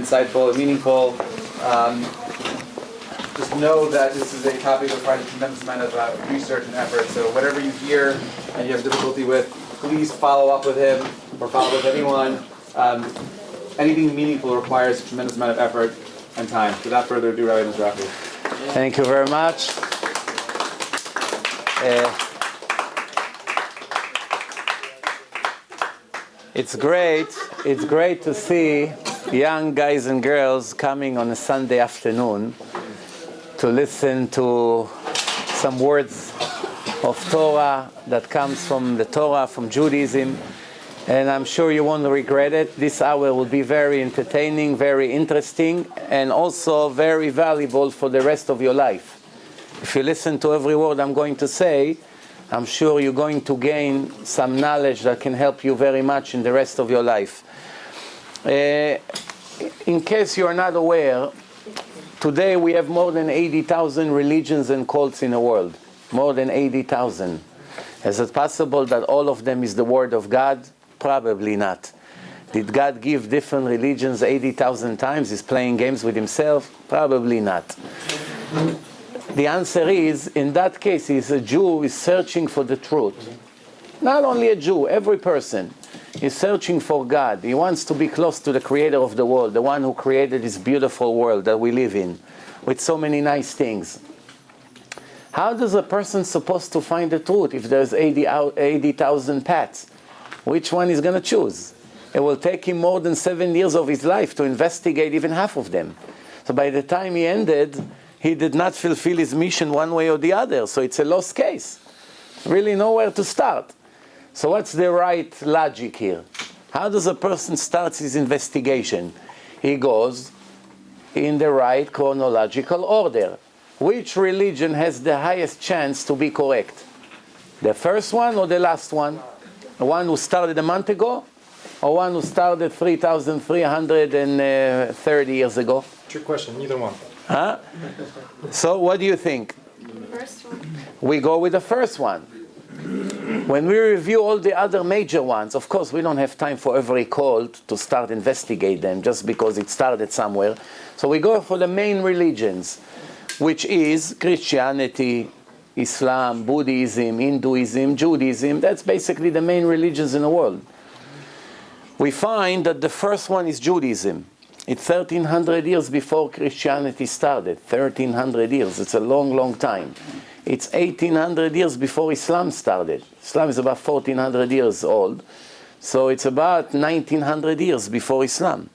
insightful and meaningful. Just know that this is a topic that requires a tremendous amount of research and effort. So whatever you hear and you have difficulty with, please follow up with him or follow up with anyone. Anything meaningful requires a tremendous amount of effort and time. Without further ado, Rabbi Mizrachi. Thank you very much. It's great to see young guys and girls coming on a Sunday afternoon to listen to some words of Torah that comes from the Torah, from Judaism. And I'm sure you won't regret it. This hour will be very entertaining, very interesting, and also very valuable for the rest of your life. If you listen to every word I'm going to say, I'm sure you're going to gain some knowledge that can help you very much in the rest of your life. In case you're not aware, today we have more than 80,000 religions and cults in the world. More than 80,000. Is it possible that all of them is the Word of God? Probably not. Did God give different religions 80,000 times? He's playing games with himself? Probably not. The answer is, in that case, he's a Jew who is searching for the truth. Not only a Jew, every person is searching for God. He wants to be close to the Creator of the world, the one who created this beautiful world that we live in, with so many nice things. How does a person supposed to find the truth if there's 80,000 paths? Which one is going to choose? It will take him more than 7 years of his life to investigate even half of them. So by the time he ended, he did not fulfill his mission one way or the other. So it's a lost case. Really nowhere to start. So what's the right logic here? How does a person start his investigation? He goes in the right chronological order. Which religion has the highest chance to be correct? The first one or the last one? The one who started a month ago? Or one who started 3,330 years ago? Trick question, neither one. Huh? So what do you think? First one. We go with the first one. When we review all the other major ones, of course we don't have time for every cult to start investigate them just because it started somewhere. So we go for the main religions, which is Christianity, Islam, Buddhism, Hinduism, Judaism. That's basically the main religions in the world. We find that the first one is Judaism. It's 1,300 years before Christianity started. 1,300 years. It's a long, long time. It's 1,800 years before Islam started. Islam is about 1,400 years old. So it's about 1,900 years before Islam.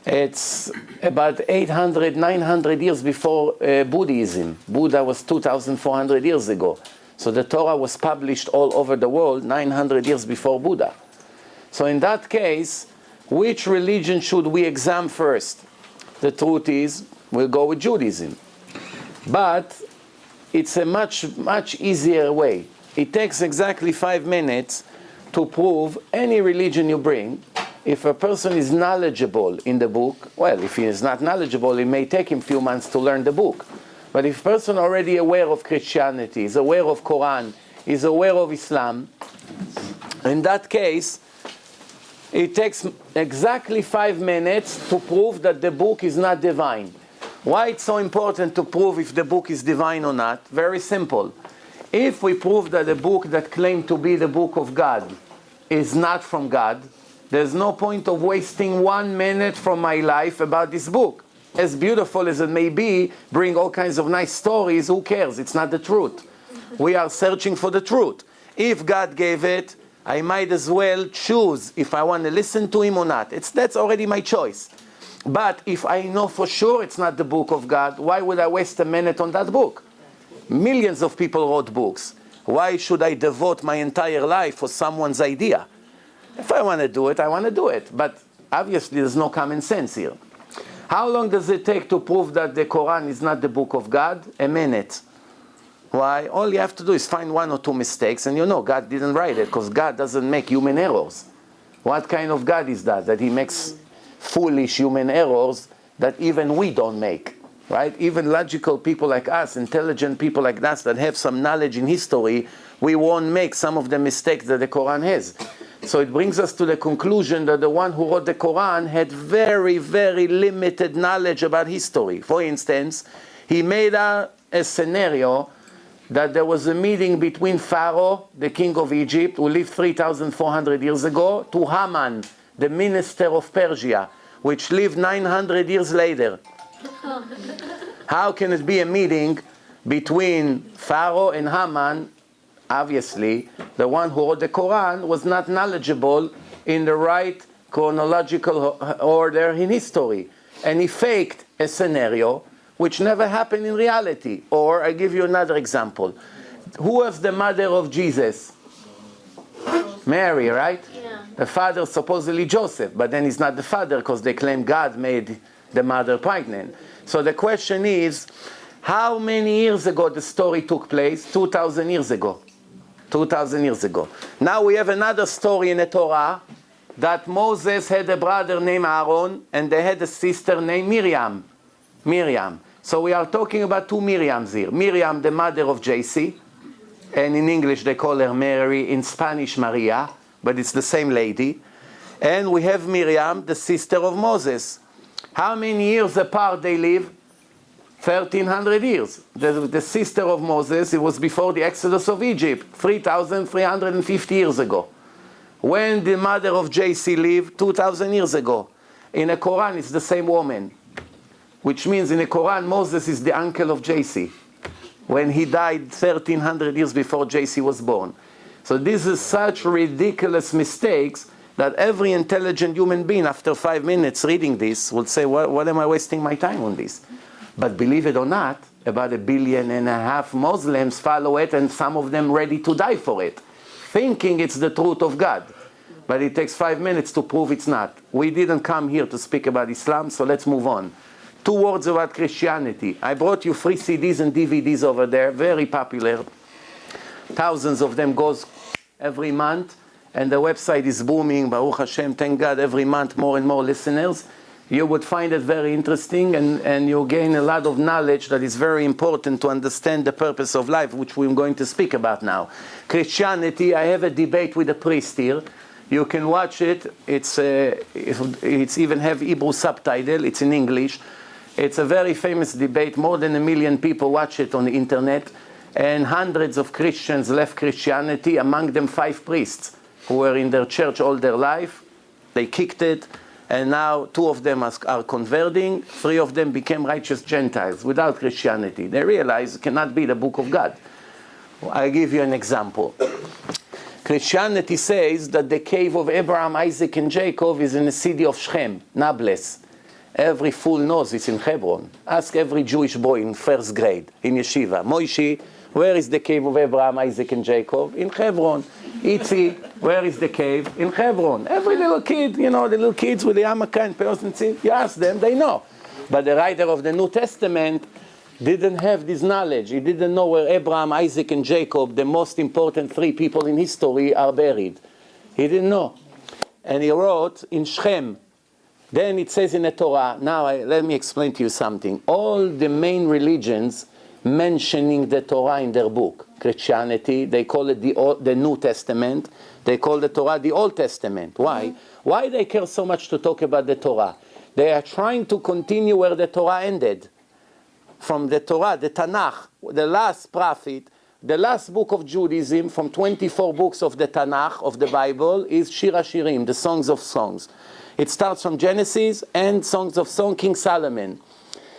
It's about 800, 900 years before Buddhism. Buddha was 2,400 years ago. So the Torah was published all over the world 900 years before Buddha. So in that case, which religion should we examine first? The truth is, we'll go with Judaism. But it's a much, much easier way. It takes exactly 5 minutes to prove any religion you bring. If a person is knowledgeable in the book, well, if he is not knowledgeable, it may take him a few months to learn the book. But if a person already aware of Christianity, is aware of Quran, is aware of Islam, in that case, it takes exactly 5 minutes to prove that the book is not divine. Why it's so important to prove if the book is divine or not? Very simple. If we prove that the book that claimed to be the book of God is not from God, there's no point of wasting 1 minute from my life about this book. As beautiful as it may be, bring all kinds of nice stories, who cares? It's not the truth. We are searching for the truth. If God gave it, I might as well choose if I want to listen to him or not. That's already my choice. But if I know for sure it's not the book of God, why would I waste a minute on that book? Millions of people wrote books. Why should I devote my entire life for someone's idea? If I want to do it, I want to do it. But obviously there's no common sense here. How long does it take to prove that the Quran is not the book of God? A minute. Why? All you have to do is find 1 or 2 mistakes and you know God didn't write it because God doesn't make human errors. What kind of God is that? That he makes foolish human errors that even we don't make. Right? Even logical people like us, intelligent people like us that have some knowledge in history, we won't make some of the mistakes that the Quran has. So it brings us to the conclusion that the one who wrote the Quran had very, very limited knowledge about history. For instance, he made a scenario that there was a meeting between Pharaoh, the king of Egypt, who lived 3,400 years ago, to Haman, the minister of Persia, which lived 900 years later. How can it be a meeting between Pharaoh and Haman? Obviously, the one who wrote the Quran was not knowledgeable in the right chronological order in history. And he faked a scenario which never happened in reality. Or I give you another example. Who was the mother of Jesus? Mary, right? Yeah. The father supposedly Joseph, but then he's not the father because they claim God made the mother pregnant. So the question is, how many years ago the story took place? 2,000 years ago. 2,000 years ago. Now we have another story in the Torah that Moses had a brother named Aaron and they had a sister named Miriam. Miriam. So we are talking about two Miriams here. Miriam, the mother of JC, and in English they call her Mary, in Spanish Maria, but it's the same lady. And we have Miriam, the sister of Moses. How many years apart they live? 1,300 years. The sister of Moses, it was before the Exodus of Egypt, 3,350 years ago. When the mother of JC lived, 2,000 years ago. In the Quran, it's the same woman. Which means in the Quran, Moses is the uncle of JC. When he died 1,300 years before JC was born. So this is such ridiculous mistakes that every intelligent human being, after 5 minutes reading this, will say, what am I wasting my time on this? But believe it or not, about 1.5 billion Muslims follow it, and some of them ready to die for it, thinking it's the truth of God. But it takes 5 minutes to prove it's not. We didn't come here to speak about Islam, so let's move on. 2 words about Christianity. I brought you free CDs and DVDs over there, very popular. Thousands of them goes every month, and the website is booming, Baruch Hashem, thank God, every month more and more listeners. You would find it very interesting, and you'll gain a lot of knowledge that is very important to understand the purpose of life, which we're going to speak about now. Christianity, I have a debate with a priest here. You can watch it. It's even have Hebrew subtitle. It's in English. It's a very famous debate. More than 1 million people watch it on the internet. And hundreds of Christians left Christianity, among them 5 priests who were in their church all their life. They kicked it. And now 2 of them are converting. 3 of them became righteous Gentiles without Christianity. They realize it cannot be the book of God. I'll give you an example. Christianity says that the cave of Abraham, Isaac, and Jacob is in the city of Shechem, Nablus. Every fool knows it's in Hebron. Ask every Jewish boy in 1st grade, in yeshiva. Moishi, where is the cave of Abraham, Isaac, and Jacob? In Hebron. Itzi, where is the cave? In Hebron. Every little kid, the little kids with the yarmulke and peos, you ask them, they know. But the writer of the New Testament didn't have this knowledge. He didn't know where Abraham, Isaac, and Jacob, the most important 3 people in history, are buried. He didn't know. And he wrote in Shechem. Then it says in the Torah, now let me explain to you something. All the main religions mentioning the Torah in their book. Christianity, they call it the New Testament. They call the Torah the Old Testament. Why? Why they care so much to talk about the Torah? They are trying to continue where the Torah ended. From the Torah, the Tanakh, the last prophet, the last book of Judaism from 24 books of the Tanakh, of the Bible, is Shir HaShirim, the Songs of Songs. It starts from Genesis and Songs of Song, King Solomon.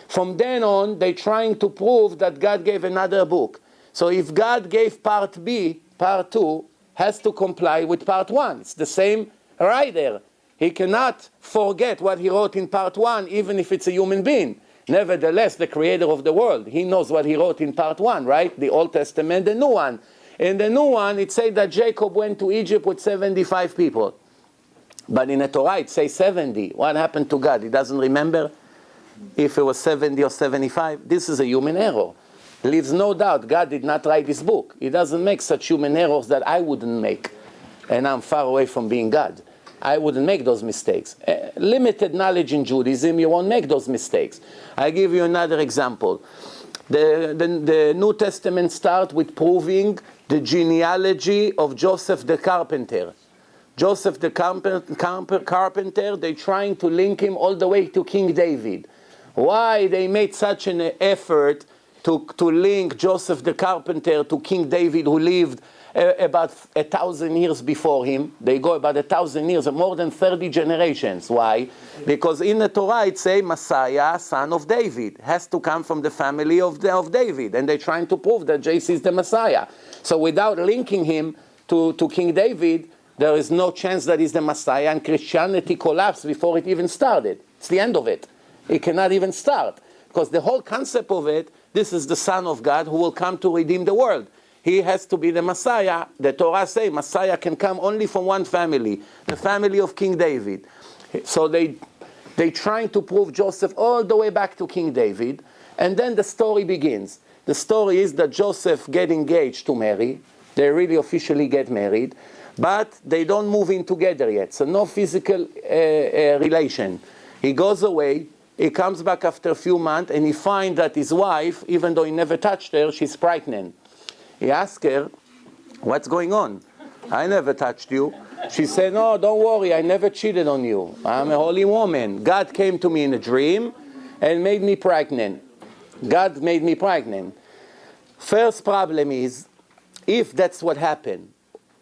From then on, they're trying to prove that God gave another book. So if God gave part B, part 2 has to comply with part 1. It's the same writer. He cannot forget what he wrote in part 1, even if it's a human being. Nevertheless, the creator of the world, he knows what he wrote in part 1, right? The Old Testament, the New one. In the New one, it says that Jacob went to Egypt with 75 people. But in the Torah, it says 70. What happened to God? He doesn't remember if it was 70 or 75. This is a human error. Leaves no doubt God did not write this book. He doesn't make such human errors that I wouldn't make. And I'm far away from being God. I wouldn't make those mistakes. Limited knowledge in Judaism, you won't make those mistakes. I give you another example. The New Testament starts with proving the genealogy of Joseph the carpenter. Joseph the carpenter, they're trying to link him all the way to King David. Why they made such an effort to link Joseph the carpenter to King David, who lived about 1,000 years before him? They go about 1,000 years, more than 30 generations. Why? Because in the Torah it says Messiah, son of David, has to come from the family of David, and they're trying to prove that JC is the Messiah. So without linking him to King David, there is no chance that he's the Messiah, and Christianity collapsed before it even started. It's the end of it. It cannot even start, because the whole concept of it, this is the Son of God who will come to redeem the world. He has to be the Messiah. The Torah says Messiah can come only from one family, the family of King David. So they trying to prove Joseph all the way back to King David, and then the story begins. The story is that Joseph get engaged to Mary. They really officially get married, but they don't move in together yet, so no physical relation. He goes away. He comes back after a few months, and he finds that his wife, even though he never touched her, she's pregnant. He asked her, what's going on? I never touched you. She said, no, don't worry, I never cheated on you. I'm a holy woman. God came to me in a dream and made me pregnant. God made me pregnant. First problem is, if that's what happened,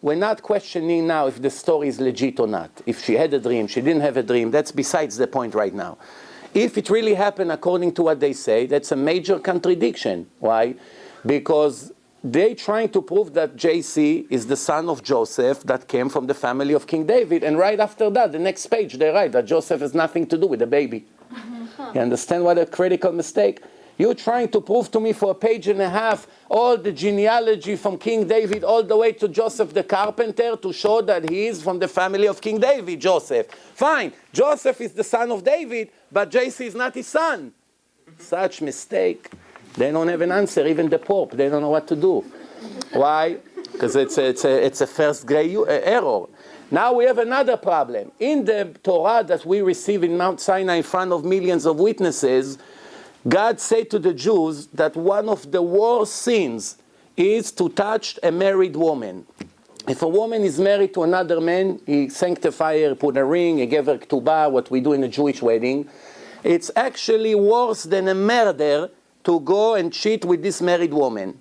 we're not questioning now if the story is legit or not. If she had a dream, she didn't have a dream, that's besides the point right now. If it really happened according to what they say, that's a major contradiction. Why? Because they're trying to prove that JC is the son of Joseph that came from the family of King David, and right after that, the next page, they write that Joseph has nothing to do with the baby. You understand what a critical mistake? You're trying to prove to me for a page and a half all the genealogy from King David all the way to Joseph the carpenter to show that he is from the family of King David, Joseph. Fine, Joseph is the son of David, but JC is not his son. Such mistake. They don't have an answer, even the Pope. They don't know what to do. Why? Because it's a first grade error. Now we have another problem. In the Torah that we receive in Mount Sinai in front of millions of witnesses, God said to the Jews that one of the worst sins is to touch a married woman. If a woman is married to another man, he sanctified her, put a ring, he gave her ketubah, what we do in a Jewish wedding. It's actually worse than a murder to go and cheat with this married woman.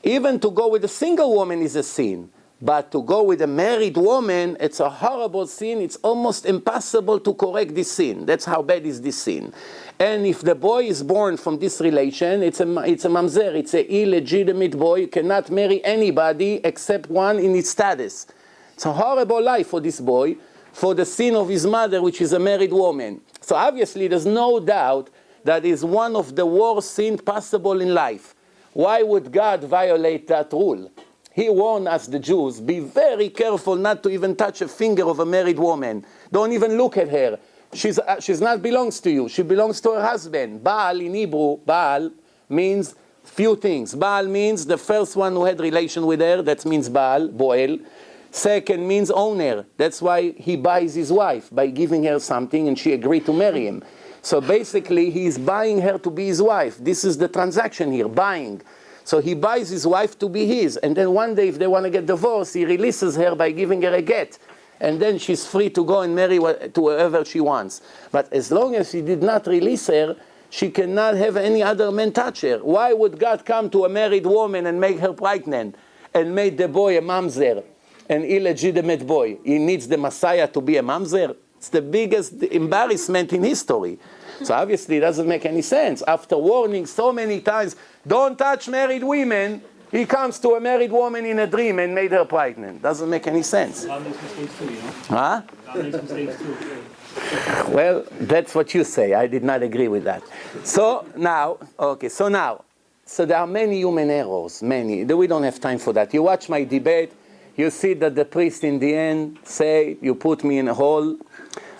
Even to go with a single woman is a sin. But to go with a married woman, it's a horrible sin. It's almost impossible to correct this sin. That's how bad is this sin. And if the boy is born from this relation, it's a mamzer, it's an illegitimate boy. You cannot marry anybody except one in his status. It's a horrible life for this boy, for the sin of his mother, which is a married woman. So obviously there's no doubt that is one of the worst sins possible in life. Why would God violate that rule? He warned us, the Jews, be very careful not to even touch a finger of a married woman. Don't even look at her. She's not belongs to you. She belongs to her husband. Baal in Hebrew, Baal means few things. Baal means the first one who had relation with her. That means Baal, Boel. Second means owner. That's why he buys his wife, by giving her something and she agreed to marry him. So basically he's buying her to be his wife. This is the transaction here, buying. So he buys his wife to be his, and then one day if they want to get divorced, he releases her by giving her a get. And then she's free to go and marry to whoever she wants. But as long as he did not release her, she cannot have any other man touch her. Why would God come to a married woman and make her pregnant and make the boy a mamzer, an illegitimate boy? He needs the Messiah to be a mamzer? It's the biggest embarrassment in history. So obviously it doesn't make any sense. After warning so many times, don't touch married women, he comes to a married woman in a dream and made her pregnant. Doesn't make any sense. God makes mistakes too, you know? Huh? God makes mistakes too. Well, that's what you say. I did not agree with that. So now there are many human errors, many. We don't have time for that. You watch my debate, you see that the priest in the end say, you put me in a hole,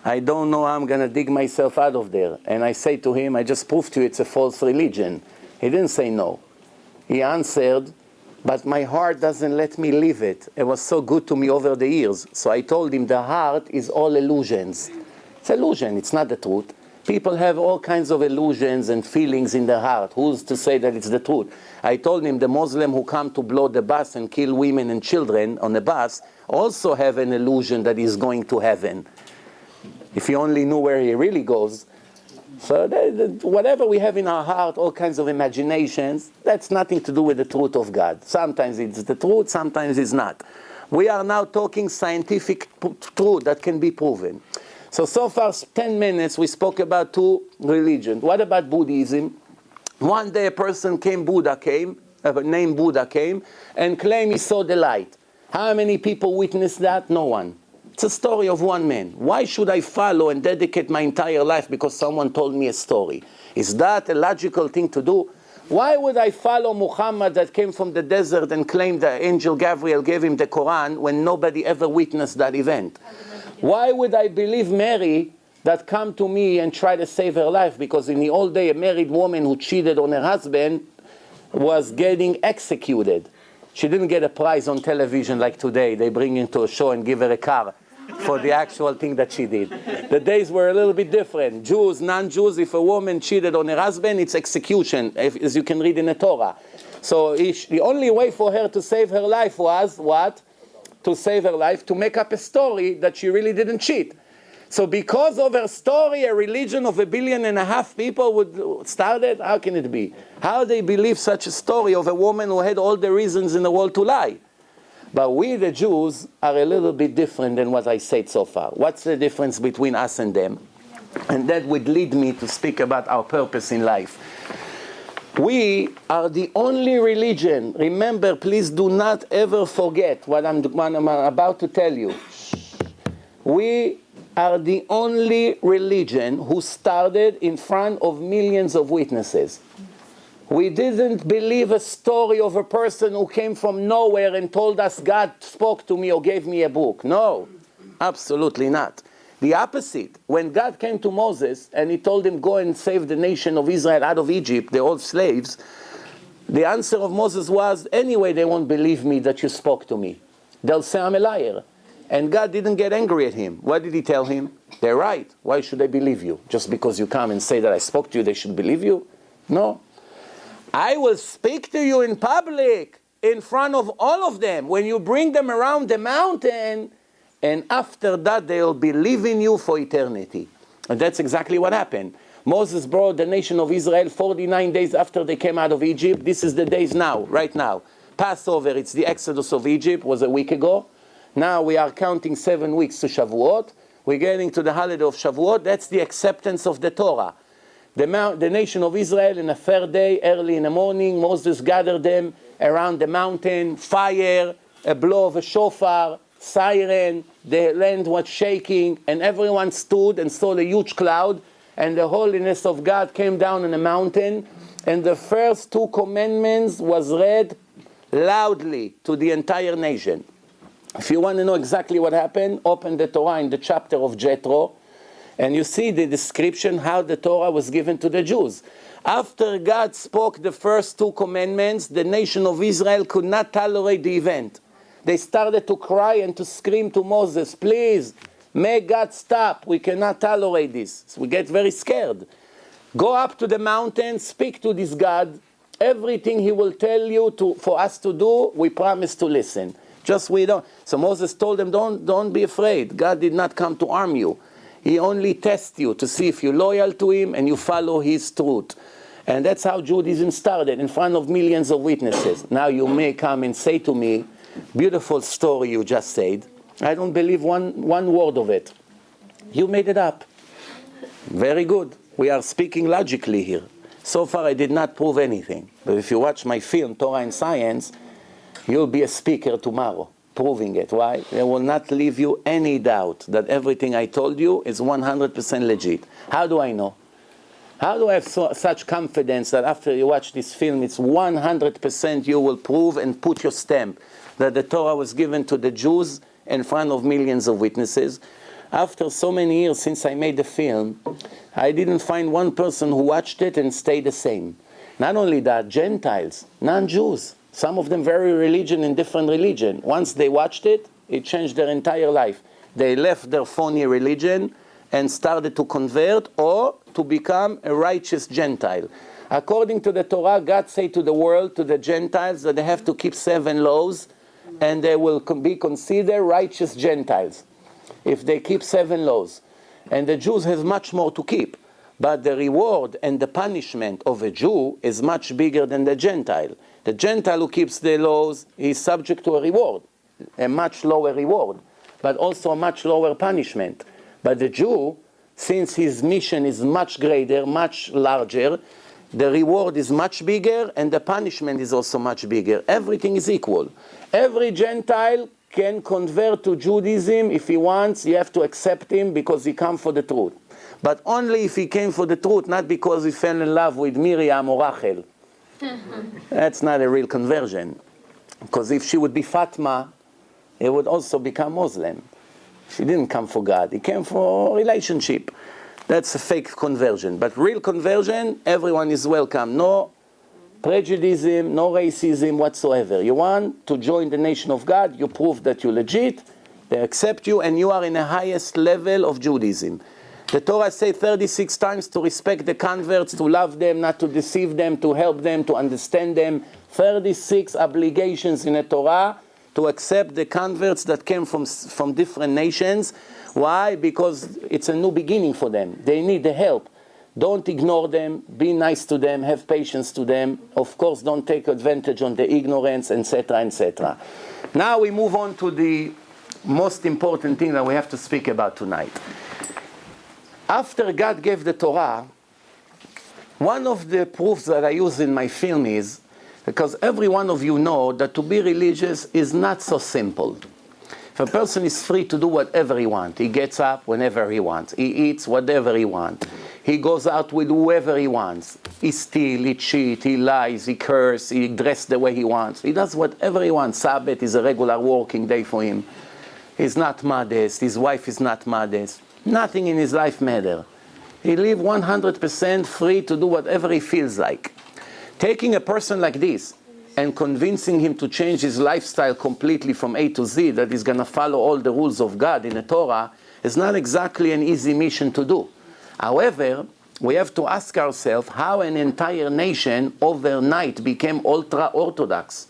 I don't know how I'm going to dig myself out of there. And I say to him, I just proved to you it's a false religion. He didn't say no. He answered, but my heart doesn't let me live it. It was so good to me over the years. So I told him the heart is all illusions. It's illusion, it's not the truth. People have all kinds of illusions and feelings in their heart. Who's to say that it's the truth? I told him the Muslim who come to blow the bus and kill women and children on the bus also have an illusion that he's going to heaven. If he only knew where he really goes. So whatever we have in our heart, all kinds of imaginations, that's nothing to do with the truth of God. Sometimes it's the truth, sometimes it's not. We are now talking scientific truth that can be proven. So far, 10 minutes, we spoke about two religions. What about Buddhism? One day a person named Buddha came, and claimed he saw the light. How many people witnessed that? No one. It's a story of one man. Why should I follow and dedicate my entire life because someone told me a story? Is that a logical thing to do? Why would I follow Muhammad that came from the desert and claimed that Angel Gabriel gave him the Quran when nobody ever witnessed that event? Why would I believe Mary that come to me and try to save her life? Because in the old day, a married woman who cheated on her husband was getting executed. She didn't get a prize on television like today. They bring her to a show and give her a car for the actual thing that she did. The days were a little bit different. Jews, non-Jews, if a woman cheated on her husband, it's execution, as you can read in the Torah. So the only way for her to save her life was, what? To save her life, to make up a story that she really didn't cheat. So because of her story, a religion of 1.5 billion people would started? How can it be? How they believe such a story of a woman who had all the reasons in the world to lie? But we, the Jews, are a little bit different than what I said so far. What's the difference between us and them? And that would lead me to speak about our purpose in life. We are the only religion. Remember, please do not ever forget what I'm about to tell you. We are the only religion who started in front of millions of witnesses. We didn't believe a story of a person who came from nowhere and told us God spoke to me or gave me a book. No, absolutely not. The opposite. When God came to Moses and he told him, go and save the nation of Israel out of Egypt, they're all slaves, the answer of Moses was, anyway, they won't believe me that you spoke to me. They'll say I'm a liar. And God didn't get angry at him. What did he tell him? They're right. Why should they believe you? Just because you come and say that I spoke to you, they should believe you? No. I will speak to you in public, in front of all of them, when you bring them around the mountain, and after that they'll believe in you for eternity. And that's exactly what happened. Moses brought the nation of Israel 49 days after they came out of Egypt. This is the days now, right now. Passover, it's the Exodus of Egypt, was a week ago. Now we are counting 7 weeks to Shavuot. We're getting to the holiday of Shavuot. That's the acceptance of the Torah. The nation of Israel, in a third day, early in the morning, Moses gathered them around the mountain, fire, a blow of a shofar, siren, the land was shaking, and everyone stood and saw the huge cloud, and the holiness of God came down on the mountain, and the first 2 commandments was read loudly to the entire nation. If you want to know exactly what happened, open the Torah in the chapter of Jethro, and you see the description how the Torah was given to the Jews. After God spoke the first 2 commandments, the nation of Israel could not tolerate the event. They started to cry and to scream to Moses, please, make God stop. We cannot tolerate this. So we get very scared. Go up to the mountain, speak to this God. Everything he will tell you for us to do, we promise to listen. Just we don't. So Moses told them, don't be afraid. God did not come to harm you. He only tests you to see if you're loyal to him and you follow his truth. And that's how Judaism started, in front of millions of witnesses. Now you may come and say to me, beautiful story you just said. I don't believe one word of it. You made it up. Very good. We are speaking logically here. So far I did not prove anything. But if you watch my film, Torah and Science, you'll be a speaker tomorrow, proving it. Why? It will not leave you any doubt that everything I told you is 100% legit. How do I know? How do I have such confidence that after you watch this film, it's 100% you will prove and put your stamp that the Torah was given to the Jews in front of millions of witnesses? After so many years since I made the film, I didn't find one person who watched it and stayed the same. Not only that, Gentiles, non-Jews, some of them very in different religion. Once they watched it, it changed their entire life. They left their phony religion and started to convert or to become a righteous Gentile. According to the Torah, God said to the world, to the Gentiles, that they have to keep 7 laws and they will be considered righteous Gentiles if they keep 7 laws. And the Jews have much more to keep. But the reward and the punishment of a Jew is much bigger than the Gentile. The Gentile who keeps the laws is subject to a reward, a much lower reward, but also a much lower punishment. But the Jew, since his mission is much greater, much larger, the reward is much bigger and the punishment is also much bigger. Everything is equal. Every Gentile can convert to Judaism if he wants. You have to accept him because he comes for the truth. But only if he came for the truth, not because he fell in love with Miriam or Rachel. That's not a real conversion. Because if she would be Fatma, he would also become Muslim. She didn't come for God. He came for relationship. That's a fake conversion. But real conversion, everyone is welcome. No prejudice, no racism whatsoever. You want to join the nation of God, you prove that you're legit, they accept you, and you are in the highest level of Judaism. The Torah says 36 times to respect the converts, to love them, not to deceive them, to help them, to understand them. 36 obligations in the Torah to accept the converts that came from different nations. Why? Because it's a new beginning for them. They need the help. Don't ignore them. Be nice to them. Have patience to them. Of course, don't take advantage on the ignorance, etc., etc. Now we move on to the most important thing that we have to speak about tonight. After God gave the Torah, one of the proofs that I use in my film is, because every one of you know that to be religious is not so simple. If a person is free to do whatever he wants, he gets up whenever he wants, he eats whatever he wants, he goes out with whoever he wants, he steals, he cheats, he lies, he curses, he dresses the way he wants, he does whatever he wants. Sabbath is a regular working day for him. He's not modest, his wife is not modest. Nothing in his life matters. He lives 100% free to do whatever he feels like. Taking a person like this and convincing him to change his lifestyle completely from A to Z, that he's going to follow all the rules of God in the Torah, is not exactly an easy mission to do. However, we have to ask ourselves how an entire nation overnight became ultra-Orthodox.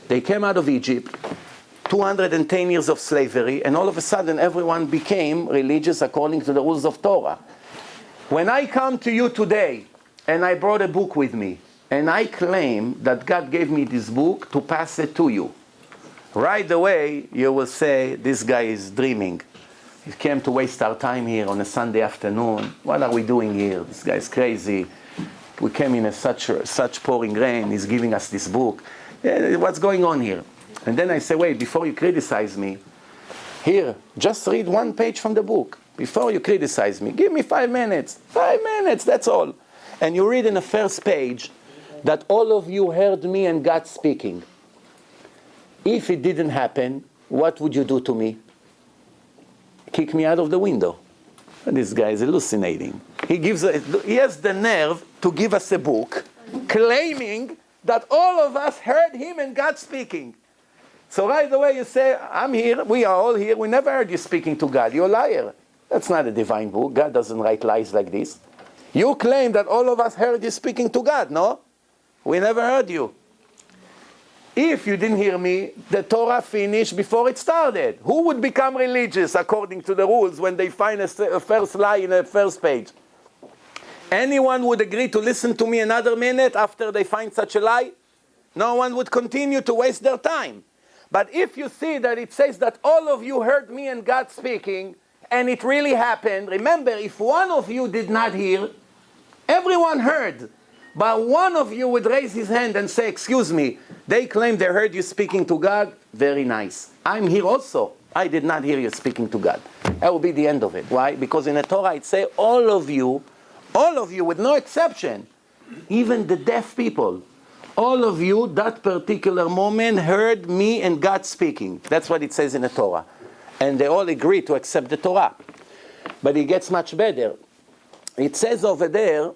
They came out of Egypt, 210 years of slavery, and all of a sudden everyone became religious according to the rules of Torah. When I come to you today, and I brought a book with me, and I claim that God gave me this book to pass it to you, right away you will say, this guy is dreaming. He came to waste our time here on a Sunday afternoon. What are we doing here? This guy is crazy. We came in such pouring rain. He's giving us this book. What's going on here? And then I say, wait, before you criticize me, here, just read 1 page from the book. Before you criticize me, give me 5 minutes. 5 minutes, that's all. And you read in the first page that all of you heard me and God speaking. If it didn't happen, what would you do to me? Kick me out of the window. This guy is hallucinating. He has the nerve to give us a book claiming that all of us heard him and God speaking. So right away you say, I'm here, we are all here, we never heard you speaking to God. You're a liar. That's not a divine book. God doesn't write lies like this. You claim that all of us heard you speaking to God, no? We never heard you. If you didn't hear me, the Torah finished before it started. Who would become religious according to the rules when they find a first lie in the first page? Anyone would agree to listen to me another minute after they find such a lie? No one would continue to waste their time. But if you see that it says that all of you heard me and God speaking, and it really happened, remember, if one of you did not hear, everyone heard. But one of you would raise his hand and say, excuse me, they claim they heard you speaking to God. Very nice. I'm here also. I did not hear you speaking to God. That will be the end of it. Why? Because in the Torah it says all of you with no exception, even the deaf people, all of you, that particular moment, heard me and God speaking. That's what it says in the Torah. And they all agree to accept the Torah. But it gets much better. It says over there,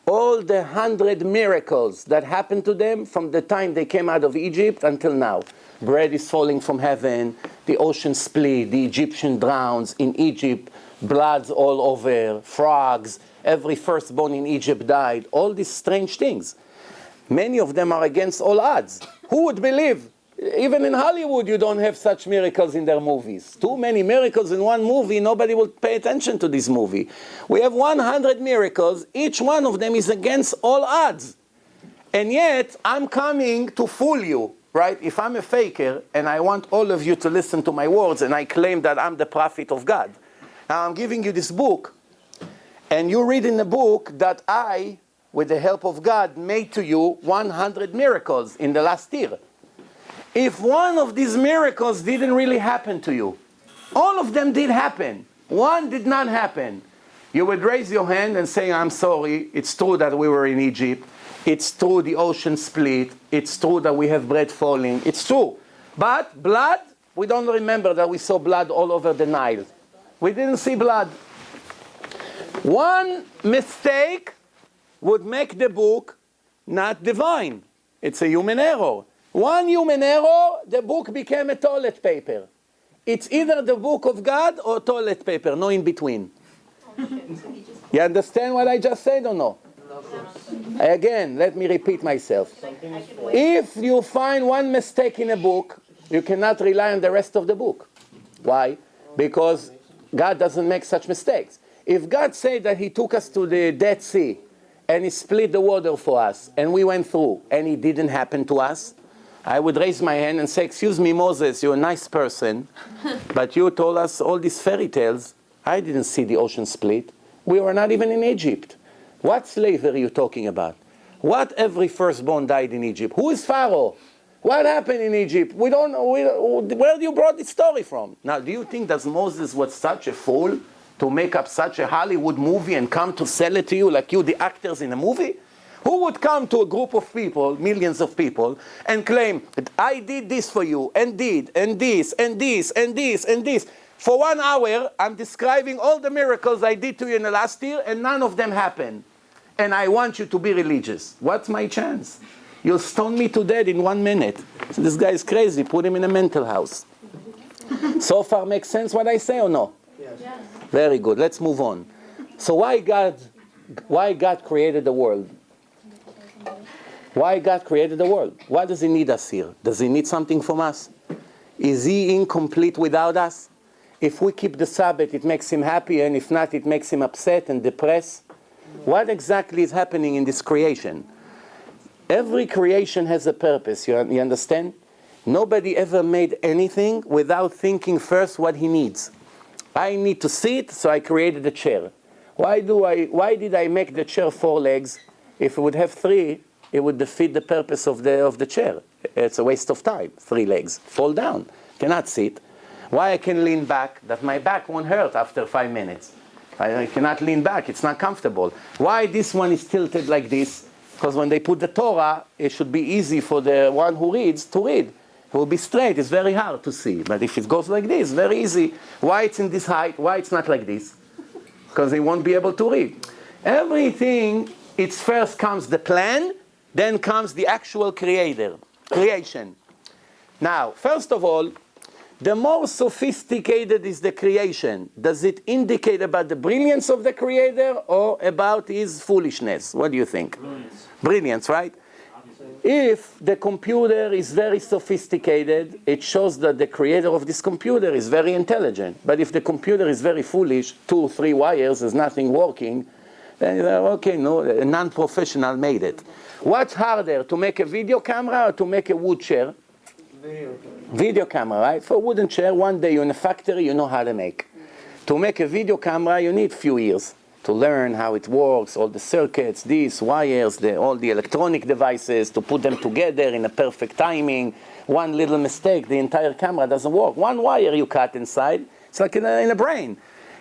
all the 100 miracles that happened to them from the time they came out of Egypt until now. Bread is falling from heaven, the ocean split, the Egyptian drowns in Egypt, bloods all over, frogs, every firstborn in Egypt died, all these strange things. Many of them are against all odds. Who would believe? Even in Hollywood, you don't have such miracles in their movies. Too many miracles in one movie, nobody will pay attention to this movie. We have 100 miracles, each one of them is against all odds. And yet, I'm coming to fool you, right? If I'm a faker, and I want all of you to listen to my words, and I claim that I'm the prophet of God. Now, I'm giving you this book, and you read in the book that I, with the help of God, made to you 100 miracles in the last year. If one of these miracles didn't really happen to you, all of them did happen, one did not happen, you would raise your hand and say, I'm sorry, it's true that we were in Egypt, it's true the ocean split, it's true that we have bread falling, it's true. But blood, we don't remember that we saw blood all over the Nile. We didn't see blood. One mistake would make the book not divine. It's a human error. One human error, the book became a toilet paper. It's either the book of God or toilet paper, no in between. You understand what I just said or no? Again, let me repeat myself. If you find one mistake in a book, you cannot rely on the rest of the book. Why? Because God doesn't make such mistakes. If God said that he took us to the Dead Sea and he split the water for us and we went through and it didn't happen to us, I would raise my hand and say, excuse me, Moses, you're a nice person, but you told us all these fairy tales. I didn't see the ocean split. We were not even in Egypt. What slavery are you talking about? What every firstborn died in Egypt? Who is Pharaoh? What happened in Egypt? We don't know. Where do you brought this story from? Now, do you think that Moses was such a fool to make up such a Hollywood movie and come to sell it to you like you, the actors in a movie? Who would come to a group of people, millions of people, and claim, I did this for you, and did, and this, and this, and this, and this. For 1 hour, I'm describing all the miracles I did to you in the last year, and none of them happened. And I want you to be religious. What's my chance? You'll stone me to death in 1 minute. So this guy is crazy. Put him in a mental house. So far, makes sense what I say or no? Yes. Very good. Let's move on. So why God created the world? Why God created the world? Why does he need us here? Does he need something from us? Is he incomplete without us? If we keep the Sabbath, it makes him happy, and if not, it makes him upset and depressed. What exactly is happening in this creation? Every creation has a purpose, you understand? Nobody ever made anything without thinking first what he needs. I need to sit, so I created a chair. Why did I make the chair 4 legs? If it would have 3, it would defeat the purpose of the chair. It's a waste of time. 3 legs. Fall down. Cannot sit. Why I can lean back? That my back won't hurt after 5 minutes. I cannot lean back. It's not comfortable. Why this one is tilted like this? Because when they put the Torah, it should be easy for the one who reads to read. It will be straight. It's very hard to see. But if it goes like this, very easy. Why it's in this height? Why it's not like this? Because they won't be able to read. Everything, it's first comes the plan, then comes the actual creation. Now, first of all, the more sophisticated is the creation. Does it indicate about the brilliance of the Creator or about his foolishness? What do you think? Brilliance, right? If the computer is very sophisticated, it shows that the creator of this computer is very intelligent. But if the computer is very foolish, 2, 3 wires, there's nothing working, then okay, no, a non-professional made it. What's harder, to make a video camera or to make a wood chair? Video camera, right? For a wooden chair, one day you're in a factory, you know how to make. To make a video camera, you need few years to learn how it works, all the circuits, these wires, all the electronic devices, to put them together in a perfect timing. One little mistake, the entire camera doesn't work. One wire you cut inside, it's like in a brain.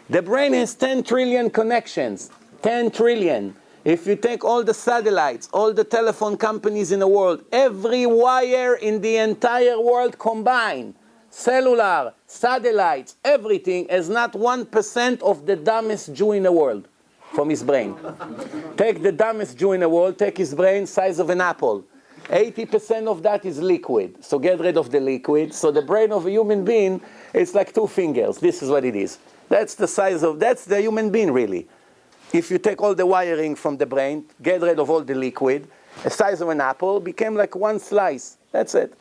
The brain has 10 trillion connections, 10 trillion. If you take all the satellites, all the telephone companies in the world, every wire in the entire world combined, cellular, satellites, everything, is not 1% of the dumbest Jew in the world from his brain. Take the dumbest Jew in the world, take his brain size of an apple. 80% of that is liquid. So get rid of the liquid. So the brain of a human being is like 2 fingers. This is what it is. That's the human being really. If you take all the wiring from the brain, get rid of all the liquid, the size of an apple became like one slice. That's it.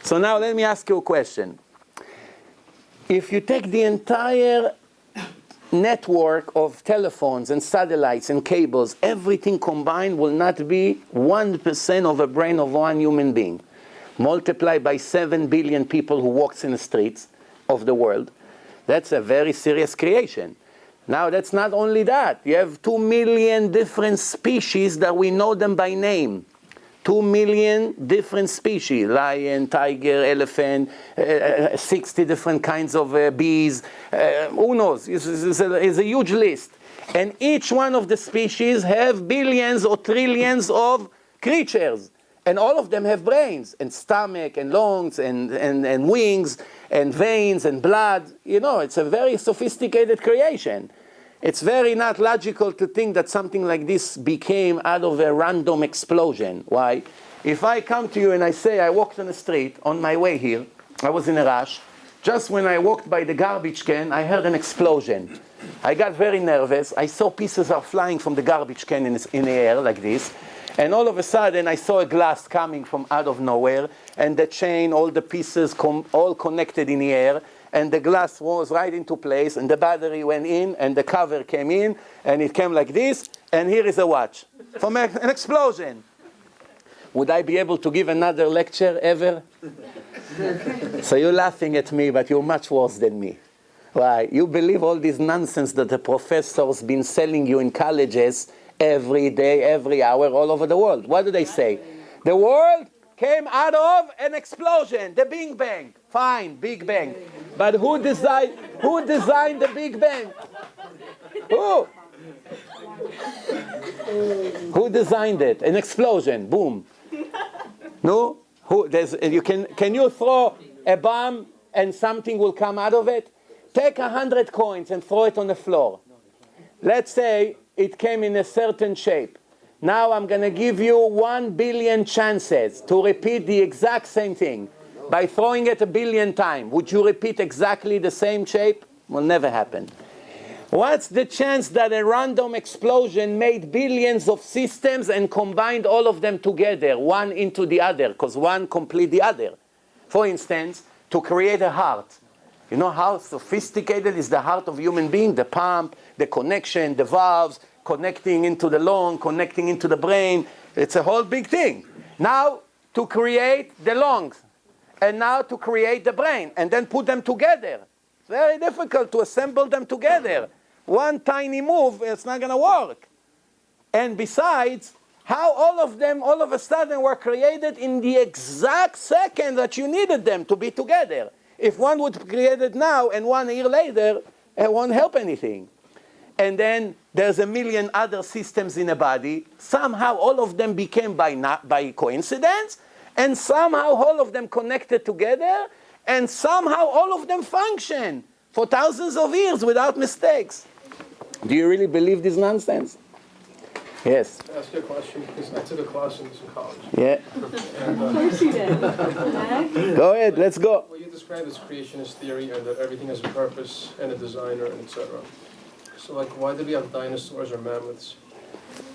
So now let me ask you a question. If you take the entire network of telephones and satellites and cables, everything combined will not be 1% of a brain of one human being. Multiplied by 7 billion people who walks in the streets of the world. That's a very serious creation. Now that's not only that. You have 2 million different species that we know them by name. 2 million different species, lion, tiger, elephant, 60 different kinds of bees. Who knows? It's a huge list. And each one of the species have billions or trillions of creatures. And all of them have brains, and stomach, and lungs, and wings, and veins, and blood. You know, it's a very sophisticated creation. It's very not logical to think that something like this became out of a random explosion. Why? If I come to you and I say I walked on the street on my way here, I was in a rush, just when I walked by the garbage can, I heard an explosion. I got very nervous. I saw pieces are flying from the garbage can in the air like this. And all of a sudden, I saw a glass coming from out of nowhere, and the chain, all the pieces all connected in the air, and the glass was right into place, and the battery went in, and the cover came in, and it came like this, and here is a watch from an explosion. Would I be able to give another lecture ever? So you're laughing at me, but you're much worse than me. Why? You believe all this nonsense that the professors been selling you in colleges every day, every hour, all over the world. What do they say? The world came out of an explosion, the Big Bang. Fine, Big Bang. But who designed the Big Bang? Who? Who designed it? An explosion, boom. No? Can you throw a bomb and something will come out of it? Take 100 coins and throw it on the floor. Let's say it came in a certain shape. Now I'm going to give you 1 billion chances to repeat the exact same thing. By throwing it 1 billion times, would you repeat exactly the same shape? Will never happen. What's the chance that a random explosion made billions of systems and combined all of them together, one into the other, because one complete the other? For instance, to create a heart. You know how sophisticated is the heart of a human being? The pump, the connection, the valves, connecting into the lung, connecting into the brain. It's a whole big thing. Now, to create the lungs, and now to create the brain, and then put them together. It's very difficult to assemble them together. One tiny move, it's not going to work. And besides, how all of them all of a sudden were created in the exact second that you needed them to be together. If one would create it now and 1 year later, it won't help anything. And then there's a million other systems in a body. Somehow all of them became by coincidence, and somehow all of them connected together, and somehow all of them function for thousands of years without mistakes. Do you really believe this nonsense? Yes. Can I ask you a question? Because I took a class in this in college. Yeah. And, Of course you did. Go ahead, let's go. well, you described as creationist theory and that everything has a purpose and a designer and etc. So, like, why did we have dinosaurs or mammoths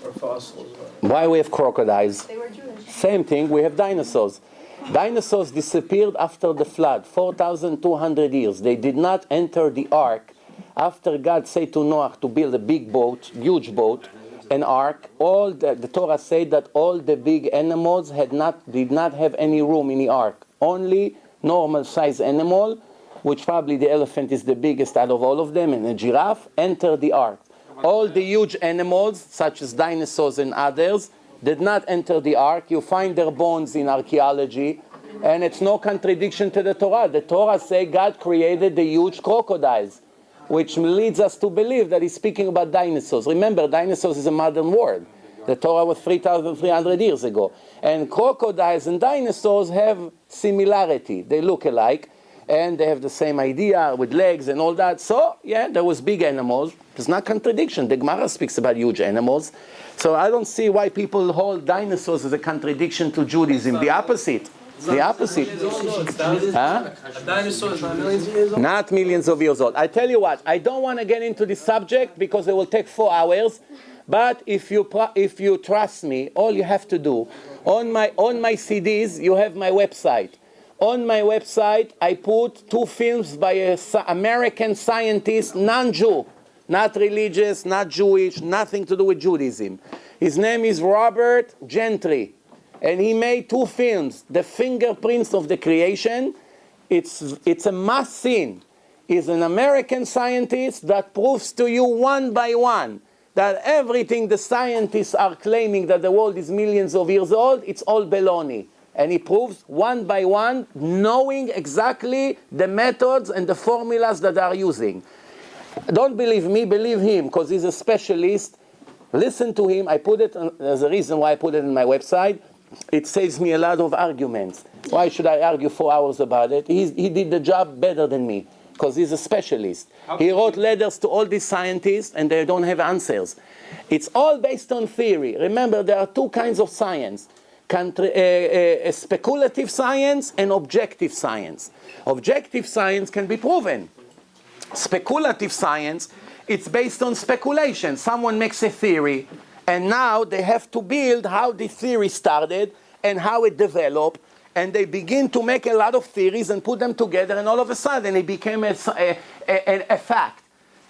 or fossils? Why we have crocodiles? They were Jewish. Same thing, we have dinosaurs. Dinosaurs disappeared after the flood, 4,200 years. They did not enter the ark. After God said to Noah to build a big boat, huge boat, an ark, all the Torah said that all the big animals did not have any room in the ark. Only normal size animal, which probably the elephant is the biggest out of all of them, and a giraffe, entered the ark. All the huge animals, such as dinosaurs and others, did not enter the ark. You find their bones in archaeology, and it's no contradiction to the Torah. The Torah says God created the huge crocodiles, which leads us to believe that he's speaking about dinosaurs. Remember, dinosaurs is a modern word. The Torah was 3,300 years ago. And crocodiles and dinosaurs have similarity. They look alike, and they have the same idea with legs and all that. So, yeah, there was big animals. There's not contradiction. The Gemara speaks about huge animals. So I don't see why people hold dinosaurs as a contradiction to Judaism. The opposite. It's the opposite. It's thousands. Huh? A dinosaur is not millions of years old. Not millions of years old. I tell you what, I don't want to get into this subject because it will take 4 hours. But if you trust me, all you have to do, on my CDs, you have my website. On my website, I put 2 films by an American scientist, non-Jew, not religious, not Jewish, nothing to do with Judaism. His name is Robert Gentry, and he made 2 films, The Fingerprints of the Creation. It's a must-see. He's an American scientist that proves to you one by one that everything the scientists are claiming that the world is millions of years old, it's all baloney. And he proves one by one, knowing exactly the methods and the formulas that they are using. Don't believe me, believe him, because he's a specialist. Listen to him. I put it, there's a reason why I put it in my website. It saves me a lot of arguments. Why should I argue 4 hours about it? He did the job better than me, because he's a specialist. He wrote letters to all these scientists, and they don't have answers. It's all based on theory. Remember, there are 2 kinds of science. Speculative science and objective science. Objective science can be proven. Speculative science, it's based on speculation. Someone makes a theory, and now they have to build how the theory started and how it developed, and they begin to make a lot of theories and put them together, and all of a sudden it became a fact.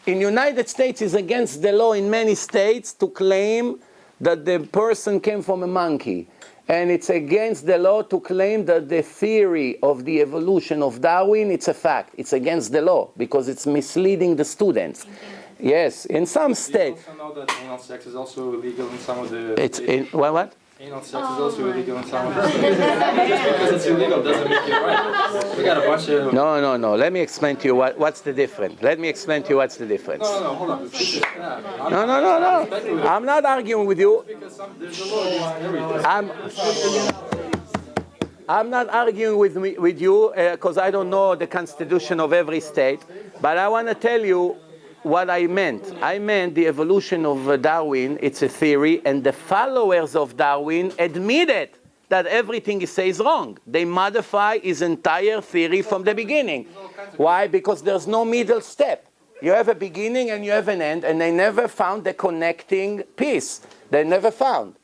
In the United States, it's against the law in many states to claim that the person came from a monkey. And it's against the law to claim that the theory of the evolution of Darwin, it's a fact. It's against the law because it's misleading the students. Yes, in some states. You also know that anal sex is also illegal in some of the It's in what? Anal sex is also illegal in some of the states. Just because it's illegal doesn't make it right. We got a bunch of... No. Let me explain to you what's the difference. Let me explain to you what's the difference. No, hold on. No. I'm not arguing with you. Because there's a law against everything. I'm not arguing with you because I don't know the constitution of every state. But I want to tell you what I meant. I meant the evolution of Darwin, it's a theory, and the followers of Darwin admitted that everything he says is wrong. They modify his entire theory from the beginning. Why? Because there's no middle step. You have a beginning and you have an end, and they never found the connecting piece. They never found.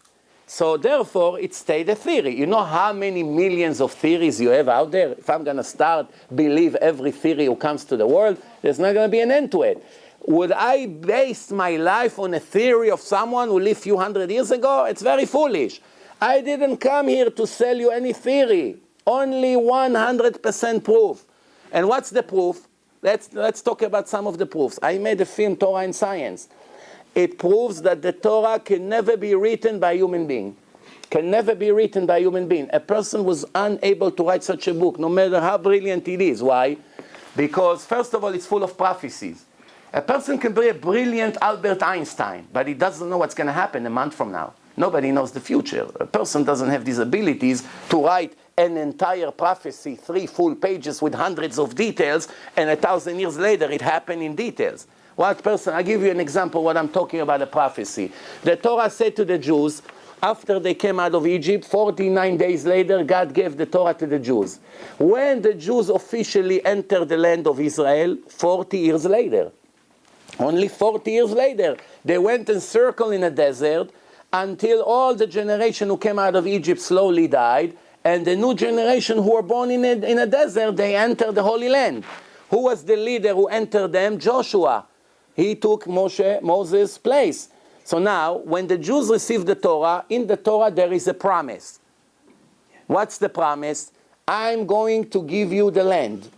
So therefore, it stayed a theory. You know how many millions of theories you have out there? If I'm going to start believe every theory who comes to the world, there's not going to be an end to it. Would I base my life on a theory of someone who lived a few hundred years ago? It's very foolish. I didn't come here to sell you any theory. Only 100% proof. And what's the proof? Let's talk about some of the proofs. I made a film, Torah and Science. It proves that the Torah can never be written by a human being. Can never be written by a human being. A person was unable to write such a book, no matter how brilliant it is. Why? Because, first of all, it's full of prophecies. A person can be a brilliant Albert Einstein, but he doesn't know what's going to happen a month from now. Nobody knows the future. A person doesn't have these abilities to write an entire prophecy, 3 full pages with hundreds of details, and 1,000 years later it happened in details. What person? I'll give you an example what I'm talking about, a prophecy. The Torah said to the Jews, after they came out of Egypt, 49 days later, God gave the Torah to the Jews. When the Jews officially entered the land of Israel, 40 years later, only 40 years later, they went and circled in a desert until all the generation who came out of Egypt slowly died, and the new generation who were born in a desert, they entered the Holy Land. Who was the leader who entered them? Joshua. He took Moses' place. So now, when the Jews received the Torah, in the Torah there is a promise. What's the promise? I'm going to give you the land.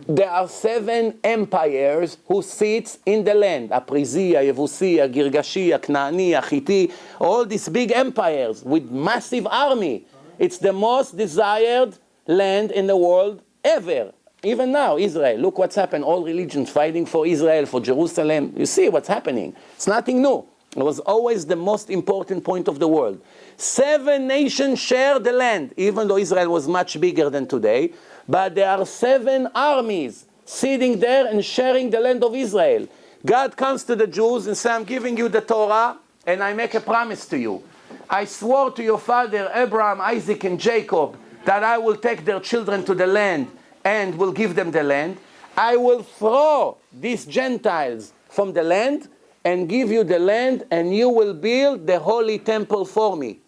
There are 7 empires who sit in the land. Aprisia, Yevusia, Girgashi, Knaani, Achiti, all these big empires with massive army. It's the most desired land in the world ever. Even now, Israel. Look what's happened. All religions fighting for Israel, for Jerusalem. You see what's happening. It's nothing new. It was always the most important point of the world. 7 nations share the land, even though Israel was much bigger than today. But there are 7 armies sitting there and sharing the land of Israel. God comes to the Jews and says, I'm giving you the Torah, and I make a promise to you. I swore to your father, Abraham, Isaac, and Jacob, that I will take their children to the land and will give them the land. I will throw these Gentiles from the land and give you the land, and you will build the holy temple for me.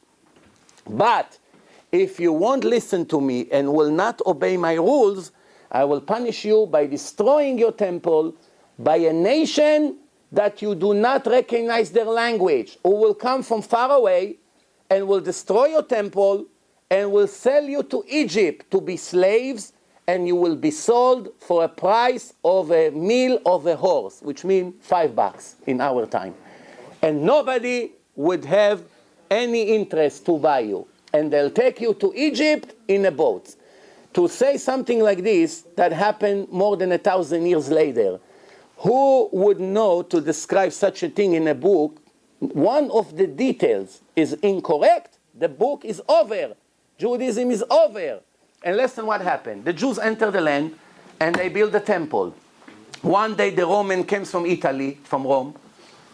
But if you won't listen to me and will not obey my rules, I will punish you by destroying your temple by a nation that you do not recognize their language, who will come from far away and will destroy your temple and will sell you to Egypt to be slaves, and you will be sold for a price of a meal of a horse, which means $5 in our time. And nobody would have any interest to buy you. And they'll take you to Egypt in a boat. To say something like this that happened more than 1,000 years later, who would know to describe such a thing in a book? One of the details is incorrect, the book is over. Judaism is over. And listen what happened. The Jews enter the land and they build a temple. One day the Roman came from Italy, from Rome.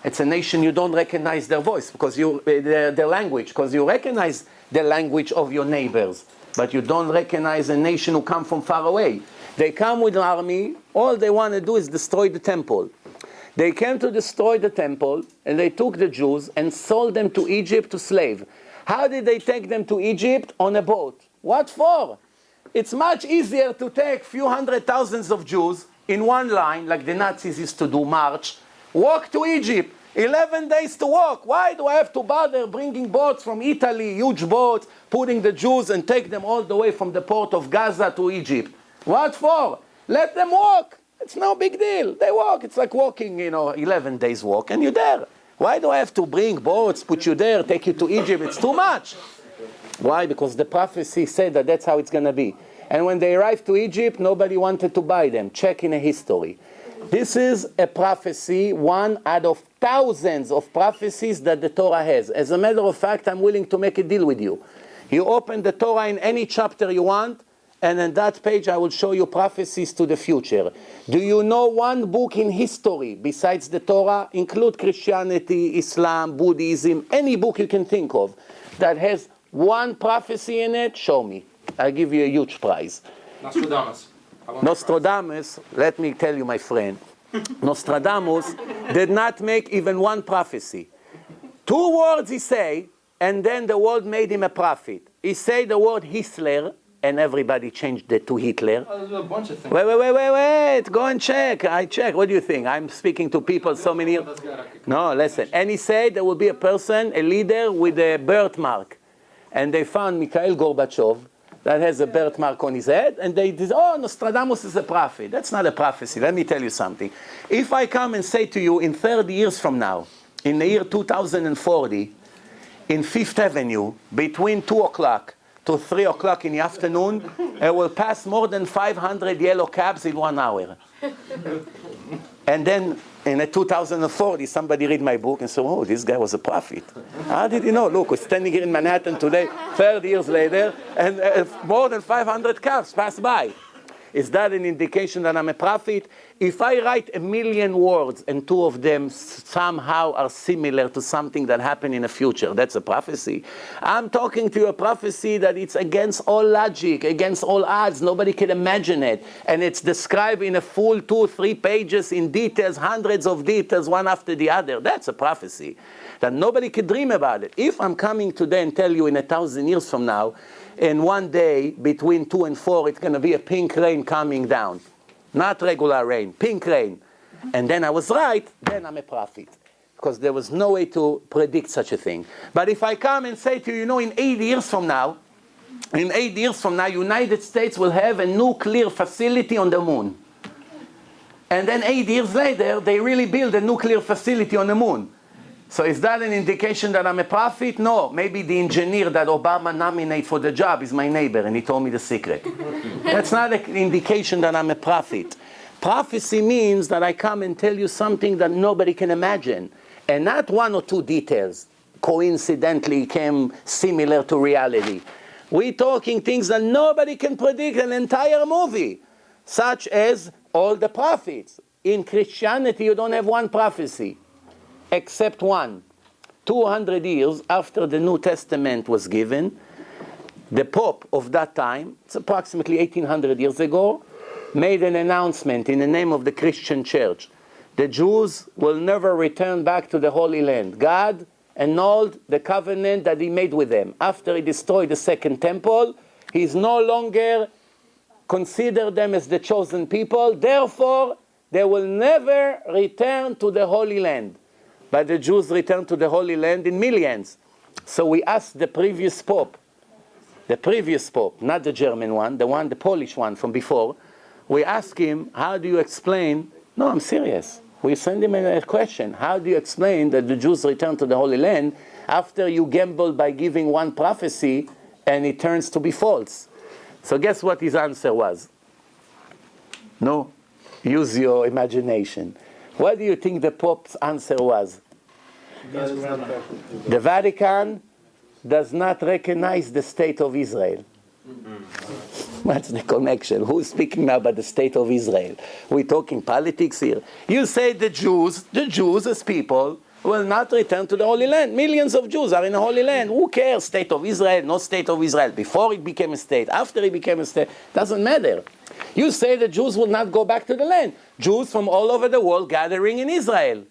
It's a nation you don't recognize their voice, because their language, because you recognize the language of your neighbors, but you don't recognize a nation who come from far away. They come with an army, all they want to do is destroy the temple. They came to destroy the temple, and they took the Jews and sold them to Egypt to slave. How did they take them to Egypt? On a boat. What for? It's much easier to take few hundred thousands of Jews in one line, like the Nazis used to do, march, walk to Egypt. 11 days to walk. Why do I have to bother bringing boats from Italy, huge boats, putting the Jews and take them all the way from the port of Gaza to Egypt? What for? Let them walk. It's no big deal. They walk. It's like walking, 11 days walk, and you're there. Why do I have to bring boats, put you there, take you to Egypt? It's too much. Why? Because the prophecy said that that's how it's going to be. And when they arrived to Egypt, nobody wanted to buy them. Check in a history. This is a prophecy, one out of thousands of prophecies that the Torah has. As a matter of fact, I'm willing to make a deal with you. You open the Torah in any chapter you want, and on that page I will show you prophecies to the future. Do you know one book in history besides the Torah, include Christianity, Islam, Buddhism, any book you can think of, that has one prophecy in it? Show me. I'll give you a huge prize. Nostradamus, let me tell you, my friend, Nostradamus did not make even one prophecy. 2 words he say, and then the world made him a prophet. He said the word Hitler, and everybody changed it to Hitler. Oh, there's a bunch of things. Wait, go and check. I check. What do you think? I'm speaking to people so many years. No, listen. And he said there will be a person, a leader with a birthmark. And they found Mikhail Gorbachev that has a birthmark on his head, and they did, Nostradamus is a prophet. That's not a prophecy. Let me tell you something. If I come and say to you in 30 years from now, in the year 2040, in 5th Avenue, between 2 o'clock to 3 o'clock in the afternoon, I will pass more than 500 yellow cabs in 1 hour. And then in 2040, somebody read my book and said, oh, this guy was a prophet. How did he know? Look, we're standing here in Manhattan today, 30 years later, and more than 500 cars pass by. Is that an indication that I'm a prophet? If I write 1 million words and 2 of them somehow are similar to something that happened in the future, that's a prophecy. I'm talking to you a prophecy that it's against all logic, against all odds. Nobody can imagine it. And it's described in a full 2-3 pages in details, hundreds of details, one after the other. That's a prophecy that nobody could dream about it. If I'm coming today and tell you in 1,000 years from now, in one day between 2 and 4, it's going to be a pink rain coming down. Not regular rain, pink rain. And then I was right, then I'm a prophet. Because there was no way to predict such a thing. But if I come and say to you, in 8 years from now, United States will have a nuclear facility on the moon. And then 8 years later, they really build a nuclear facility on the moon. So is that an indication that I'm a prophet? No. Maybe the engineer that Obama nominated for the job is my neighbor and he told me the secret. That's not an indication that I'm a prophet. Prophecy means that I come and tell you something that nobody can imagine. And not 1 or 2 details coincidentally came similar to reality. We're talking things that nobody can predict, an entire movie. Such as all the prophets. In Christianity, you don't have one prophecy. Except one. 200 years after the New Testament was given, the Pope of that time, it's approximately 1800 years ago, made an announcement in the name of the Christian Church. The Jews will never return back to the Holy Land. God annulled the covenant that he made with them. After he destroyed the second temple, he is no longer considered them as the chosen people. Therefore, they will never return to the Holy Land. But the Jews returned to the Holy Land in millions. So we asked the previous Pope, not the German one, the Polish one from before, we asked him, how do you explain, no, I'm serious. We send him a question. How do you explain that the Jews return to the Holy Land after you gambled by giving one prophecy and it turns to be false? So guess what his answer was? No? Use your imagination. What do you think the Pope's answer was? The Vatican does not recognize the state of Israel. What's the connection? Who's speaking now about the state of Israel? We're talking politics here. You say the Jews as people will not return to the Holy Land. Millions of Jews are in the Holy Land. Who cares? State of Israel, no state of Israel. Before it became a state, after it became a state, doesn't matter. You say the Jews will not go back to the land. Jews from all over the world gathering in Israel.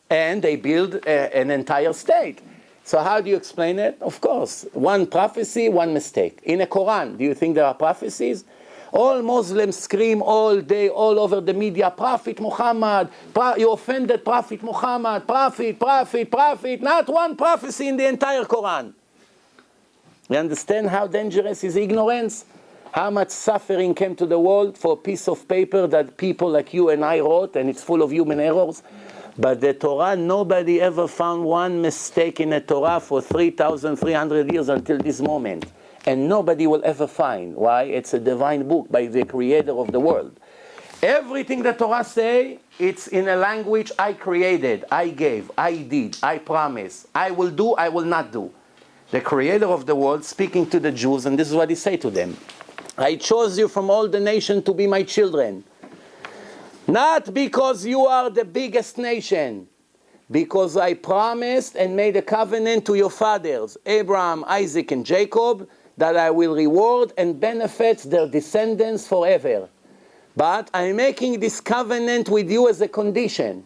And they build an entire state. So how do you explain it? Of course, one prophecy, one mistake. In the Quran, do you think there are prophecies? All Muslims scream all day, all over the media, Prophet Muhammad, you offended Prophet Muhammad, Prophet. Not one prophecy in the entire Quran. You understand how dangerous is ignorance? How much suffering came to the world for a piece of paper that people like you and I wrote, and it's full of human errors? But the Torah, nobody ever found one mistake in the Torah for 3,300 years until this moment. And nobody will ever find. Why? It's a divine book by the creator of the world. Everything the Torah say, it's in a language I created, I gave, I did, I promise. I will do, I will not do. The creator of the world speaking to the Jews, and this is what he say to them. I chose you from all the nation to be my children. Not because you are the biggest nation, because I promised and made a covenant to your fathers, Abraham, Isaac, and Jacob, that I will reward and benefit their descendants forever. But I'm making this covenant with you as a condition.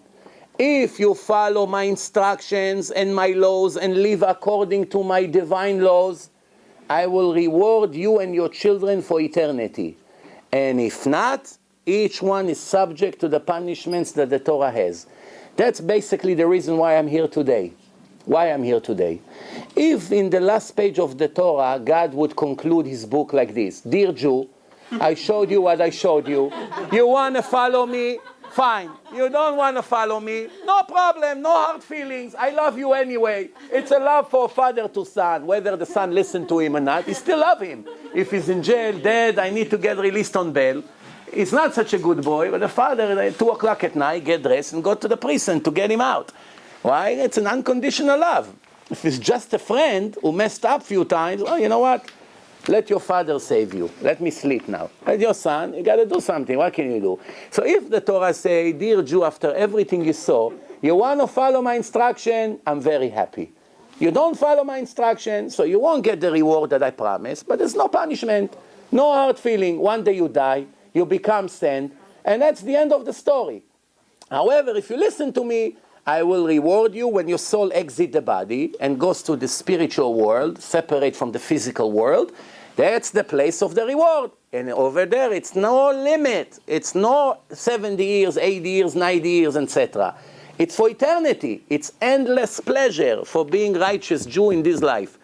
If you follow my instructions and my laws and live according to my divine laws, I will reward you and your children for eternity. And if not, each one is subject to the punishments that the Torah has. That's basically the reason why I'm here today. If in the last page of the Torah, God would conclude his book like this: Dear Jew, I showed you what I showed you. You want to follow me? Fine. You don't want to follow me? No problem, no hard feelings. I love you anyway. It's a love for father to son. Whether the son listens to him or not, he still love him. If he's in jail, dead, I need to get released on bail. He's not such a good boy, but the father at 2 o'clock at night, get dressed and go to the prison to get him out. Why? It's an unconditional love. If it's just a friend who messed up a few times, oh, you know what? Let your father save you. Let me sleep now. Let your son, you got to do something. What can you do? So if the Torah say, dear Jew, after everything you saw, you want to follow my instruction, I'm very happy. You don't follow my instruction, so you won't get the reward that I promised, but there's no punishment, no hard feeling. One day you die, you become sent, and that's the end of the story. However, if you listen to me, I will reward you when your soul exits the body and goes to the spiritual world, separate from the physical world. That's the place of the reward. And over there, it's no limit. It's no 70 years, 80 years, 90 years, etc. It's for eternity. It's endless pleasure for being righteous Jew in this life.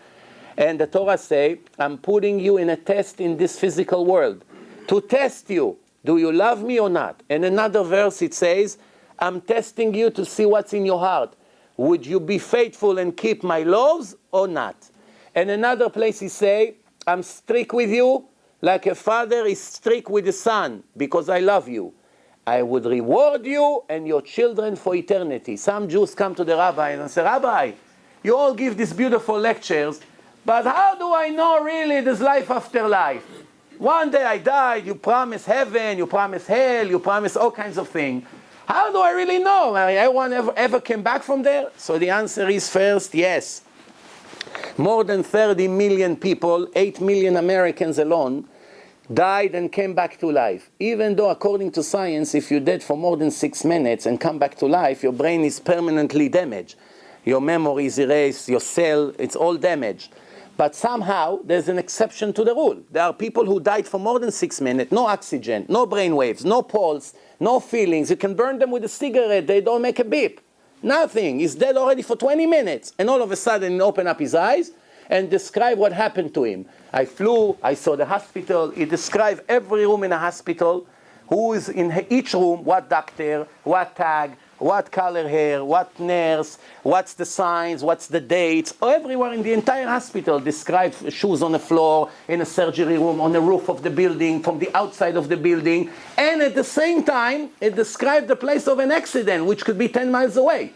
And the Torah say, I'm putting you in a test in this physical world to test you. Do you love me or not? And another verse it says, I'm testing you to see what's in your heart. Would you be faithful and keep my laws or not? And another place he say, I'm strict with you like a father is strict with the son because I love you. I would reward you and your children for eternity. Some Jews come to the rabbi and say, Rabbi, you all give these beautiful lectures, but how do I know really there's life after life? One day I died, you promise heaven, you promise hell, you promise all kinds of things. How do I really know? Anyone ever came back from there? So the answer is first, yes. More than 30 million people, 8 million Americans alone, died and came back to life. Even though, according to science, if you're dead for more than 6 minutes and come back to life, your brain is permanently damaged. Your memory is erased, your cell, it's all damaged. But somehow, there's an exception to the rule. There are people who died for more than 6 minutes, no oxygen, no brain waves, no pulse, no feelings. You can burn them with a cigarette, they don't make a beep. Nothing. He's dead already for 20 minutes. And all of a sudden, he opened up his eyes and described what happened to him. I flew, I saw the hospital. He described every room in a hospital, who is in each room, what doctor, what tag, what color hair, what nurse, what's the signs, what's the dates. Everywhere in the entire hospital described shoes on the floor, in a surgery room, on the roof of the building, from the outside of the building. And at the same time, it described the place of an accident, which could be 10 miles away.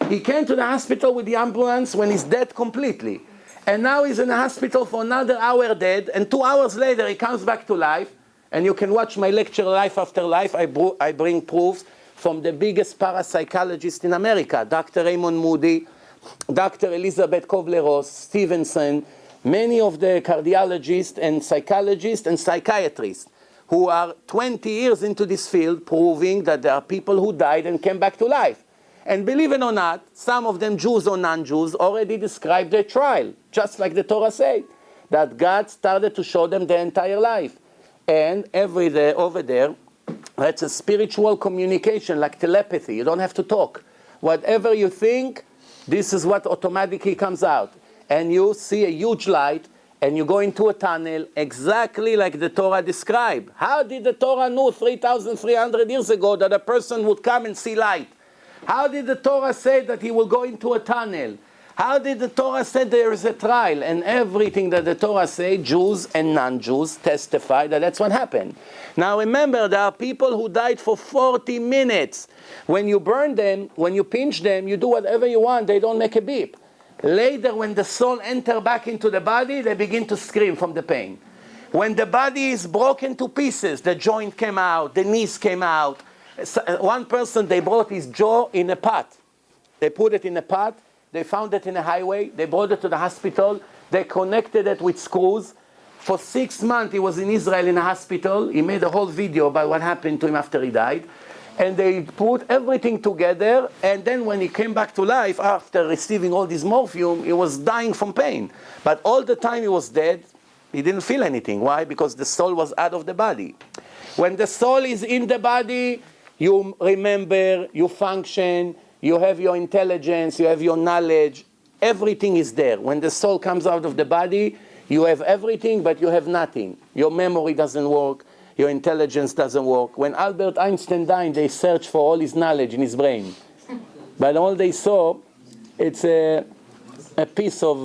He came to the hospital with the ambulance when he's dead completely. And now he's in the hospital for another hour dead, and 2 hours later he comes back to life. And you can watch my lecture, Life After Life. I bring proofs from the biggest parapsychologist in America, Dr. Raymond Moody, Dr. Elizabeth Kubler-Ross, Stevenson, many of the cardiologists and psychologists and psychiatrists who are 20 years into this field, proving that there are people who died and came back to life. And believe it or not, some of them, Jews or non-Jews, already described their trial, just like the Torah said, that God started to show them their entire life. And every day over there, that's a spiritual communication, like telepathy. You don't have to talk. Whatever you think, this is what automatically comes out. And you see a huge light, and you go into a tunnel, exactly like the Torah described. How did the Torah know 3,300 years ago that a person would come and see light? How did the Torah say that he will go into a tunnel? How did the Torah say there is a trial? And everything that the Torah say, Jews and non-Jews testify that that's what happened. Now remember, there are people who died for 40 minutes. When you burn them, when you pinch them, you do whatever you want, they don't make a beep. Later, when the soul enters back into the body, they begin to scream from the pain. When the body is broken to pieces, the joint came out, the knees came out. One person, they brought his jaw in a pot. They put it in a pot. They found it in a highway. They brought it to the hospital. They connected it with screws. For 6 months, he was in Israel in a hospital. He made a whole video about what happened to him after he died. And they put everything together. And then when he came back to life, after receiving all this morphine, he was dying from pain. But all the time he was dead, he didn't feel anything. Why? Because the soul was out of the body. When the soul is in the body, you remember, you function, you have your intelligence, you have your knowledge, everything is there. When the soul comes out of the body, you have everything, but you have nothing. Your memory doesn't work, your intelligence doesn't work. When Albert Einstein died, they searched for all his knowledge in his brain. But all they saw, it's a piece of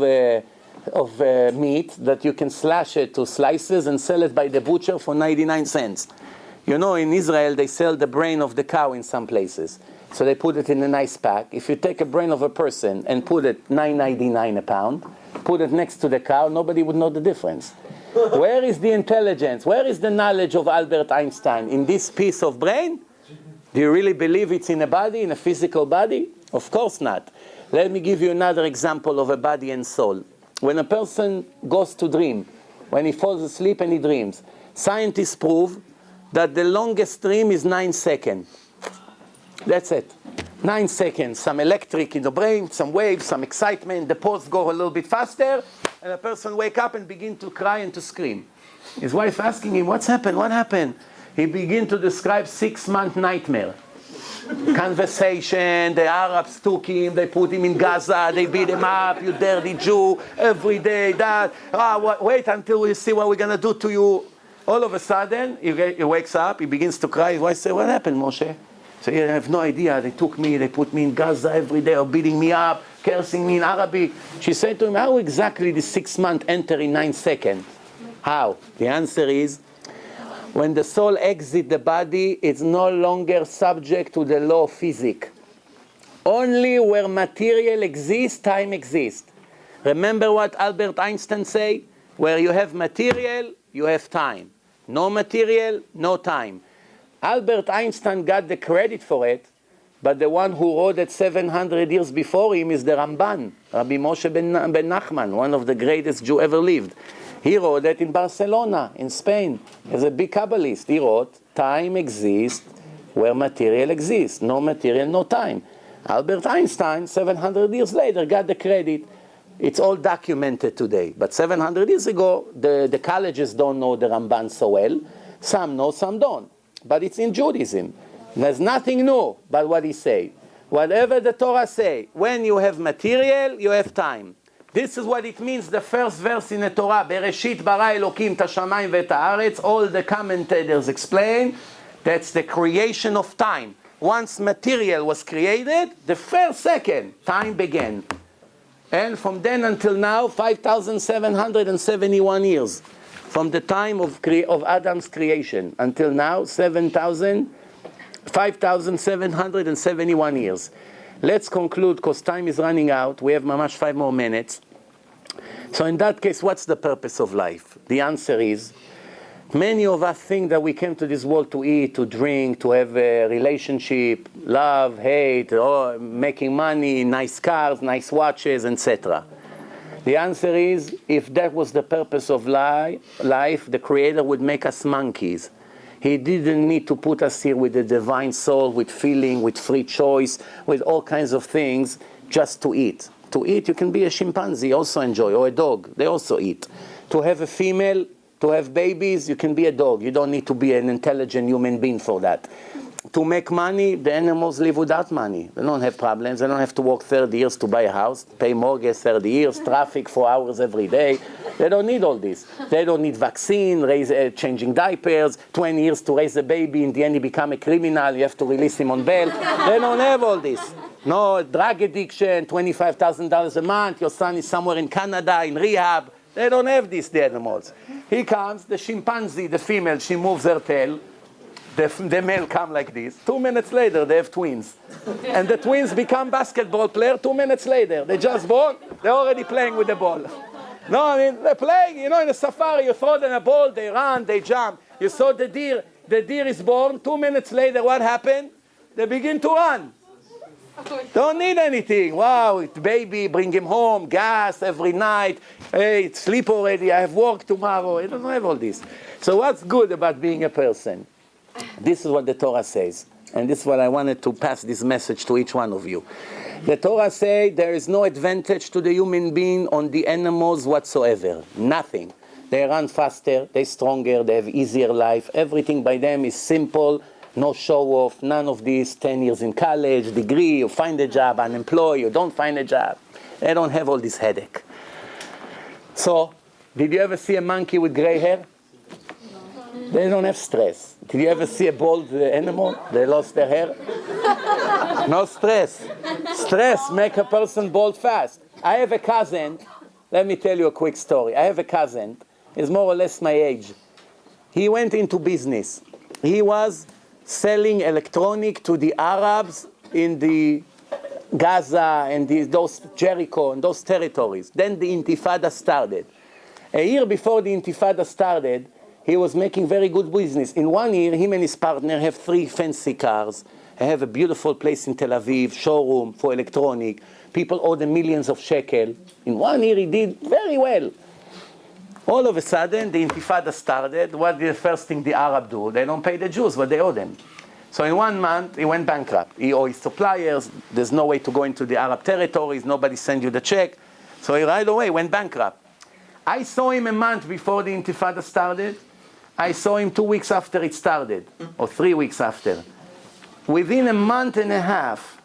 meat that you can slash it to slices and sell it by the butcher for 99 cents. You know, in Israel, they sell the brain of the cow in some places. So they put it in a nice pack. If you take a brain of a person and put it $9.99 a pound, put it next to the cow, nobody would know the difference. Where is the intelligence? Where is the knowledge of Albert Einstein? In this piece of brain? Do you really believe it's in a body, in a physical body? Of course not. Let me give you another example of a body and soul. When a person goes to dream, when he falls asleep and he dreams, scientists prove that the longest dream is 9 seconds. That's it. 9 seconds. Some electric in the brain, some waves, some excitement. The pulse go a little bit faster, and a person wake up and begin to cry and to scream. His wife asking him, "What's happened? What happened?" He begin to describe 6-month nightmare. Conversation. The Arabs took him. They put him in Gaza. They beat him up. You dirty Jew. Every day that. Wait until we see what we're gonna do to you. All of a sudden, he wakes up. He begins to cry. His wife says, "What happened, Moshe?" So I have no idea. They took me, they put me in Gaza every day, or beating me up, cursing me in Arabic. She said to him, "How exactly did 6 months enter in 9 seconds? How?" The answer is, when the soul exits the body, it's no longer subject to the law of physics. Only where material exists, time exists. Remember what Albert Einstein said? Where you have material, you have time. No material, no time. Albert Einstein got the credit for it but the one who wrote it 700 years before him is the Ramban, Rabbi Moshe ben Nachman, one of the greatest Jew ever lived. He wrote it in Barcelona, in Spain. He's a big Kabbalist. He wrote, time exists where material exists. No material, no time. Albert Einstein, 700 years later, got the credit. It's all documented today. But 700 years ago, the colleges don't know the Ramban so well. Some know, some don't. But it's in Judaism. There's nothing new but what he said. Whatever the Torah say, when you have material, you have time. This is what it means, the first verse in the Torah, Bereshit bara Elokim ta shamayim ve'et haaretz. All the commentators explain that's the creation of time. Once material was created, the first second, time began. And from then until now, 5,771 years. From the time of Adam's creation until now, 5,771 years. Let's conclude, because time is running out. We have mamash 5 more minutes. So in that case, what's the purpose of life? The answer is, many of us think that we came to this world to eat, to drink, to have a relationship, love, hate, or making money, nice cars, nice watches, etc. The answer is, if that was the purpose of life, the Creator would make us monkeys. He didn't need to put us here with a divine soul, with feeling, with free choice, with all kinds of things, just to eat. To eat, you can be a chimpanzee, also enjoy, or a dog, they also eat. To have a female, to have babies, you can be a dog. You don't need to be an intelligent human being for that. To make money, the animals live without money. They don't have problems. They don't have to work 30 years to buy a house, pay mortgage 30 years, traffic 4 hours every day. They don't need all this. They don't need vaccine, changing diapers, 20 years to raise a baby. In the end, he become a criminal. You have to release him on bail. They don't have all this. No drug addiction, $25,000 a month. Your son is somewhere in Canada, in rehab. They don't have this, the animals. He comes, the chimpanzee, the female, she moves her tail. The male come like this. 2 minutes later, they have twins. And the twins become basketball players 2 minutes later. They just born, they're already playing with the ball. No, I mean, they're playing, in a safari, you throw them a ball, they run, they jump. You saw the deer is born, 2 minutes later, what happened? They begin to run. Don't need anything. Wow, baby, bring him home, gas every night. Hey, sleep already, I have work tomorrow. It doesn't have all this. So what's good about being a person? This is what the Torah says. And this is what I wanted to pass this message to each one of you. The Torah says there is no advantage to the human being on the animals whatsoever. Nothing. They run faster, they're stronger, they have easier life. Everything by them is simple, no show off, none of this, 10 years in college, degree, you find a job, unemployed, you don't find a job. They don't have all this headache. So, did you ever see a monkey with gray hair? They don't have stress. Did you ever see a bald animal? They lost their hair? No stress. Stress make a person bald fast. I have a cousin. Let me tell you a quick story. I have a cousin. He's more or less my age. He went into business. He was selling electronic to the Arabs in the Gaza and those Jericho and those territories. Then the Intifada started. A year before the Intifada started, he was making very good business. In 1 year, him and his partner have 3 fancy cars. They have a beautiful place in Tel Aviv, showroom for electronic. People owe them millions of shekel. In 1 year, he did very well. All of a sudden, the Intifada started. What did the first thing the Arab do? They don't pay the Jews what they owe them. So in 1 month, he went bankrupt. He owed his suppliers. There's no way to go into the Arab territories. Nobody sent you the check. So he right away went bankrupt. I saw him a month before the Intifada started. I saw him 2 weeks after it started, or 3 weeks after. Within a month and a half,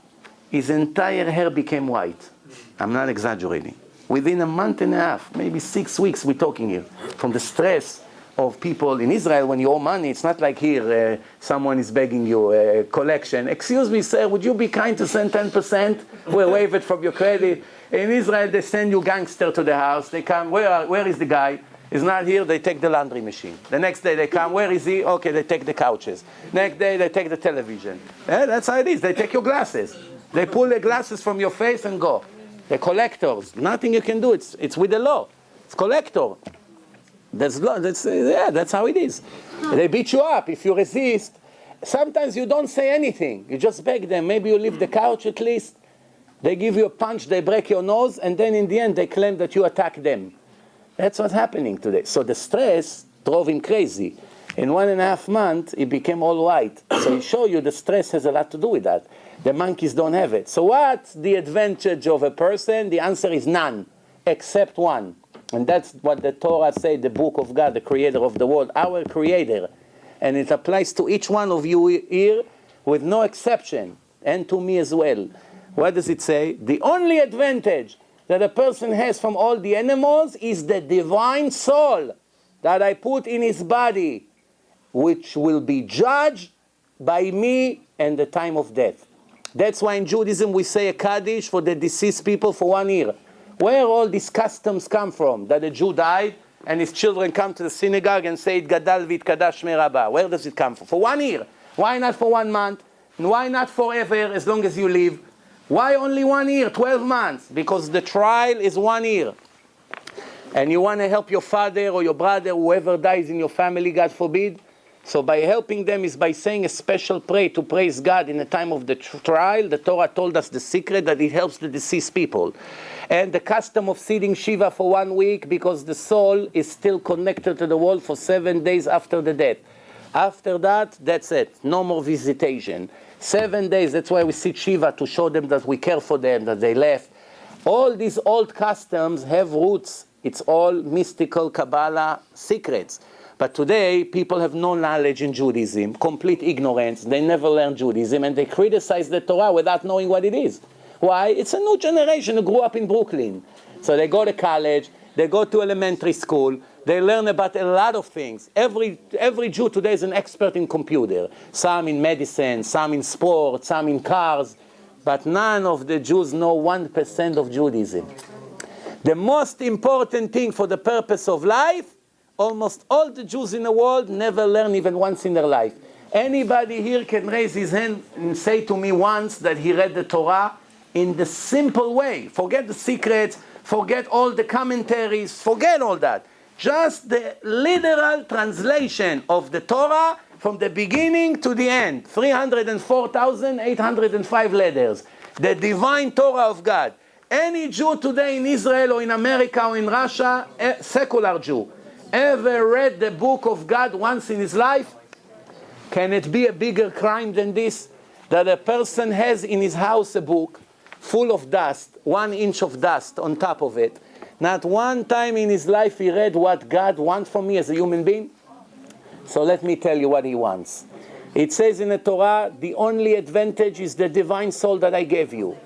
his entire hair became white. I'm not exaggerating. Within a month and a half, maybe 6 weeks we're talking here, from the stress of people in Israel. When you owe money, it's not like here, someone is begging you a collection. Excuse me, sir, would you be kind to send 10%? We'll waive it from your credit. In Israel, they send you gangster to the house. They come, where is the guy? He's not here, they take the laundry machine. The next day they come, where is he? Okay, they take the couches. Next day they take the television. That's how it is, they take your glasses. They pull the glasses from your face and go. They're collectors, nothing you can do, it's with the law. It's collector. That's how it is. They beat you up if you resist. Sometimes you don't say anything. You just beg them. Maybe you leave the couch at least. They give you a punch, they break your nose, and then in the end they claim that you attacked them. That's what's happening today. So the stress drove him crazy. In 1.5 months, he became all white. So he show you the stress has a lot to do with that. The monkeys don't have it. So what's the advantage of a person? The answer is none, except one. And that's what the Torah says, the book of God, the creator of the world, our creator. And it applies to each one of you here with no exception, and to me as well. What does it say? The only advantage that a person has from all the animals is the divine soul that I put in his body, which will be judged by me in the time of death. That's why in Judaism we say a Kaddish for the deceased people for 1 year. Where all these customs come from, that a Jew died and his children come to the synagogue and say, Gadal v'tkadash shmei Rabbah. Where does it come from? For 1 year. Why not for 1 month? And why not forever, as long as you live? Why only 1 year, 12 months? Because the trial is 1 year. And you want to help your father or your brother, whoever dies in your family, God forbid. So by helping them is by saying a special prayer to praise God in the time of the trial. The Torah told us the secret that it helps the deceased people. And the custom of sitting Shiva for 1 week because the soul is still connected to the world for 7 days after the death. After that, that's it. No more visitation. 7 days, that's why we sit Shiva, to show them that we care for them, that they left. All these old customs have roots. It's all mystical Kabbalah secrets. But today, people have no knowledge in Judaism, complete ignorance. They never learned Judaism, and they criticize the Torah without knowing what it is. Why? It's a new generation who grew up in Brooklyn. So they go to college, they go to elementary school, they learn about a lot of things. Every Jew today is an expert in computer. Some in medicine, some in sport, some in cars. But none of the Jews know 1% of Judaism. The most important thing for the purpose of life, almost all the Jews in the world never learn even once in their life. Anybody here can raise his hand and say to me once that he read the Torah in the simple way. Forget the secrets, forget all the commentaries, forget all that. Just the literal translation of the Torah from the beginning to the end. 304,805 letters. The divine Torah of God. Any Jew today in Israel or in America or in Russia, a secular Jew, ever read the book of God once in his life? Can it be a bigger crime than this? That a person has in his house a book full of dust, 1 inch of dust on top of it. Not one time in his life he read what God wants from me as a human being. So let me tell you what he wants. It says in the Torah, the only advantage is the divine soul that I gave you.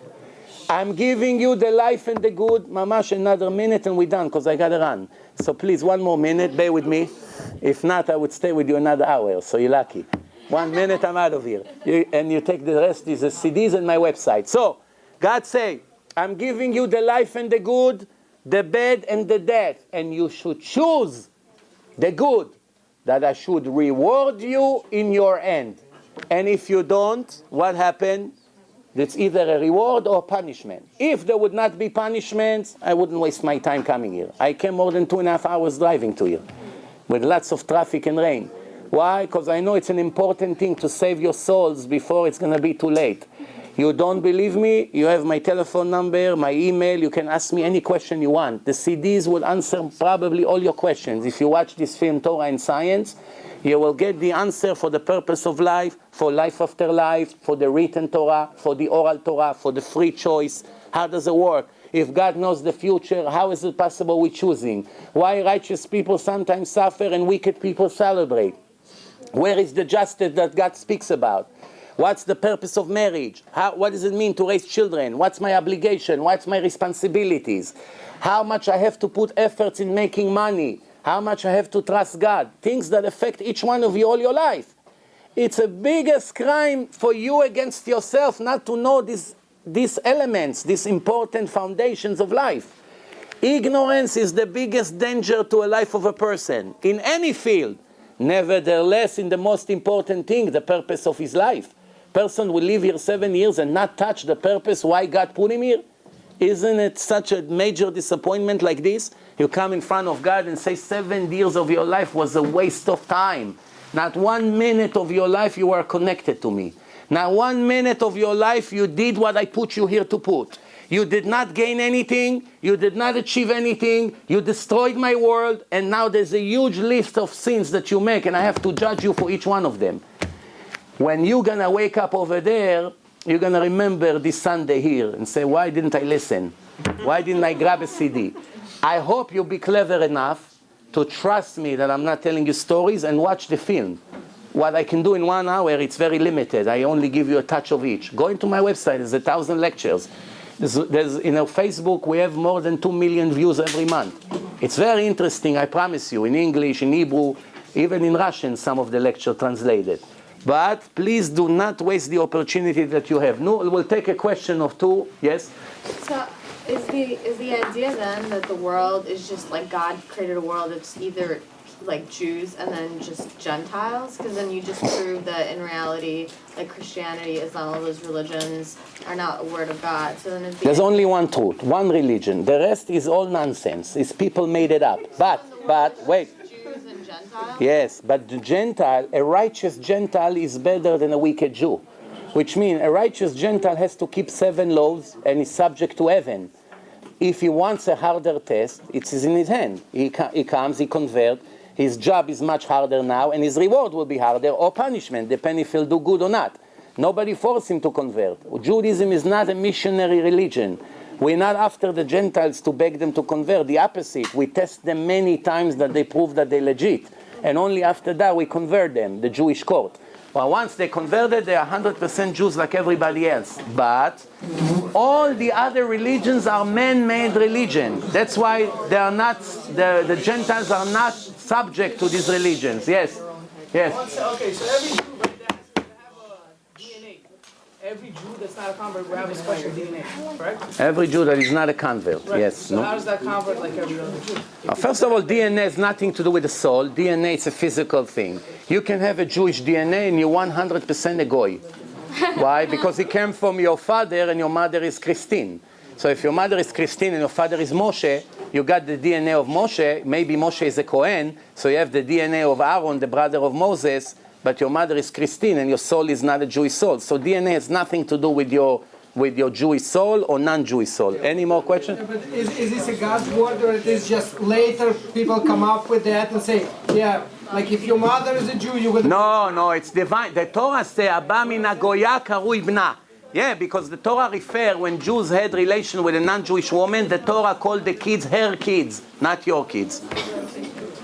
I'm giving you the life and the good. Mamash, another minute and we're done because I got to run. So please, 1 more minute, bear with me. If not, I would stay with you another hour, so you're lucky. 1 minute, I'm out of here. And you take the rest, is the CDs and my website. So, God say, I'm giving you the life and the good, the bad and the death. And you should choose the good, that I should reward you in your end. And if you don't, what happened? It's either a reward or punishment. If there would not be punishments, I wouldn't waste my time coming here. I came more than 2.5 hours driving to here, with lots of traffic and rain. Why? Because I know it's an important thing to save your souls before it's going to be too late. You don't believe me? You have my telephone number, my email. You can ask me any question you want. The CDs will answer probably all your questions. If you watch this film, Torah and Science, you will get the answer for the purpose of life, for life after life, for the written Torah, for the oral Torah, for the free choice. How does it work? If God knows the future, how is it possible we're choosing? Why righteous people sometimes suffer and wicked people celebrate? Where is the justice that God speaks about? What's the purpose of marriage? What does it mean to raise children? What's my obligation? What's my responsibilities? How much I have to put efforts in making money? How much I have to trust God? Things that affect each one of you all your life. It's a biggest crime for you against yourself not to know these elements, these important foundations of life. Ignorance is the biggest danger to a life of a person in any field. Nevertheless, in the most important thing, the purpose of his life. Person will live here 7 years and not touch the purpose why God put him here. Isn't it such a major disappointment like this? You come in front of God and say 7 years of your life was a waste of time. Not 1 minute of your life you were connected to me. Not 1 minute of your life you did what I put you here to put. You did not gain anything. You did not achieve anything. You destroyed my world. And now there's a huge list of sins that you make, and I have to judge you for each one of them. When you're going to wake up over there, you're going to remember this Sunday here and say, why didn't I listen? Why didn't I grab a CD? I hope you'll be clever enough to trust me that I'm not telling you stories and watch the film. What I can do in 1 hour, it's very limited. I only give you a touch of each. Go into my website. There's 1,000 lectures. There's in our Facebook, we have more than 2 million views every month. It's very interesting, I promise you, in English, in Hebrew, even in Russian, some of the lecture translated. But please do not waste the opportunity that you have. No, we'll take a question or two. Yes? So is the idea then that the world is just like God created a world that's either like Jews and then just Gentiles? Because then you just prove that in reality, like Christianity, Islam, all those religions are not a word of God. So then there's only one truth, one religion. The rest is all nonsense. It's people made it up. But wait. Jews and Gentiles? Yes, but the Gentile, a righteous Gentile is better than a wicked Jew. Which means a righteous Gentile has to keep 7 laws and is subject to heaven. If he wants a harder test, it's in his hand. He comes, he converts. His job is much harder now, and his reward will be harder, or punishment, depending if he'll do good or not. Nobody forced him to convert. Judaism is not a missionary religion. We're not after the Gentiles to beg them to convert. The opposite. We test them many times that they prove that they're legit. And only after that we convert them, the Jewish court. Well, once they converted, they are 100% Jews like everybody else. But all the other religions are man-made religion. That's why they are not, the Gentiles are not subject to these religions. Yes? Yes? Okay, so every Jew right there has to have a DNA. Every Jew that's not a convert will have a special DNA, correct? Every Jew that is not a convert, Right. yes. So how does that convert like every other Jew? First of all, DNA has nothing to do with the soul. DNA is a physical thing. You can have a Jewish DNA and you're 100% a goy. Why? Because it came from your father and your mother is Christine. So if your mother is Christine and your father is Moshe, you got the DNA of Moshe. Maybe Moshe is a Kohen, so you have the DNA of Aaron, the brother of Moses, but your mother is Christine and your soul is not a Jewish soul. So DNA has nothing to do with your Jewish soul or non-Jewish soul. Any more questions? Yeah, but is this a God's word, or it is just later people come up with that and say, yeah, like if your mother is a Jew, you would... No, it's divine. The Torah says, Abba min hagoya karui bna. Yeah, because the Torah refers, when Jews had relation with a non-Jewish woman, the Torah called the kids her kids, not your kids.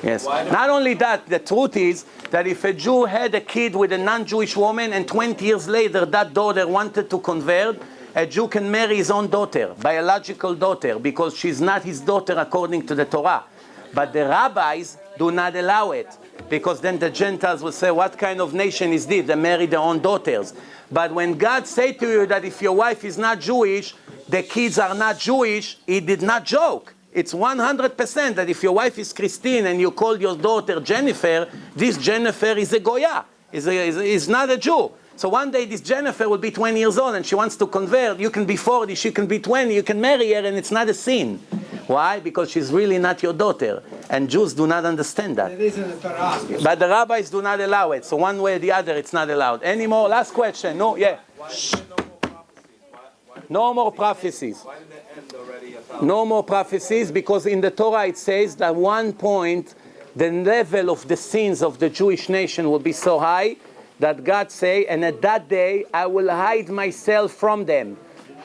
Yes. Not only that, the truth is that if a Jew had a kid with a non-Jewish woman and 20 years later that daughter wanted to convert, a Jew can marry his own daughter, biological daughter, because she's not his daughter according to the Torah. But the rabbis do not allow it, because then the Gentiles will say, what kind of nation is this? They marry their own daughters. But when God said to you that if your wife is not Jewish, the kids are not Jewish, he did not joke. It's 100% that if your wife is Christine and you call your daughter Jennifer, this Jennifer is a Goya, is not a Jew. So one day this Jennifer will be 20 years old and she wants to convert. You can be 40, she can be 20, you can marry her and it's not a sin. Why? Because she's really not your daughter. And Jews do not understand that. It is in the Torah. But the rabbis do not allow it. So one way or the other, it's not allowed. Any more? Last question. No? Yeah. No more prophecies. Why did it end already? No more prophecies, because in the Torah it says that one point the level of the sins of the Jewish nation will be so high that God say, and at that day I will hide myself from them.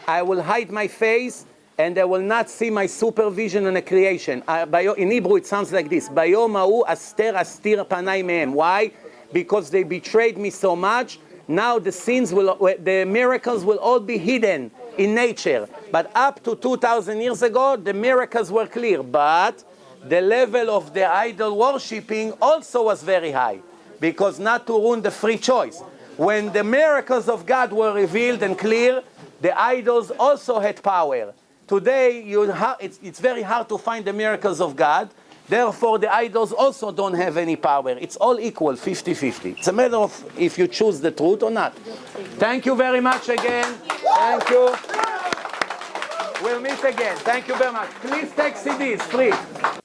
I will hide my face and they will not see my supervision on the creation. In Hebrew it sounds like this. Bayom ha'u aster astir panai mehem. Why? Because they betrayed me so much. Now the miracles will all be hidden in nature. But up to 2,000 years ago, the miracles were clear. But the level of the idol worshipping also was very high. Because not to ruin the free choice. When the miracles of God were revealed and clear, the idols also had power. Today, it's very hard to find the miracles of God. Therefore, the idols also don't have any power. It's all equal, 50-50. It's a matter of if you choose the truth or not. Thank you very much again. Thank you. We'll meet again. Thank you very much. Please take CDs, please.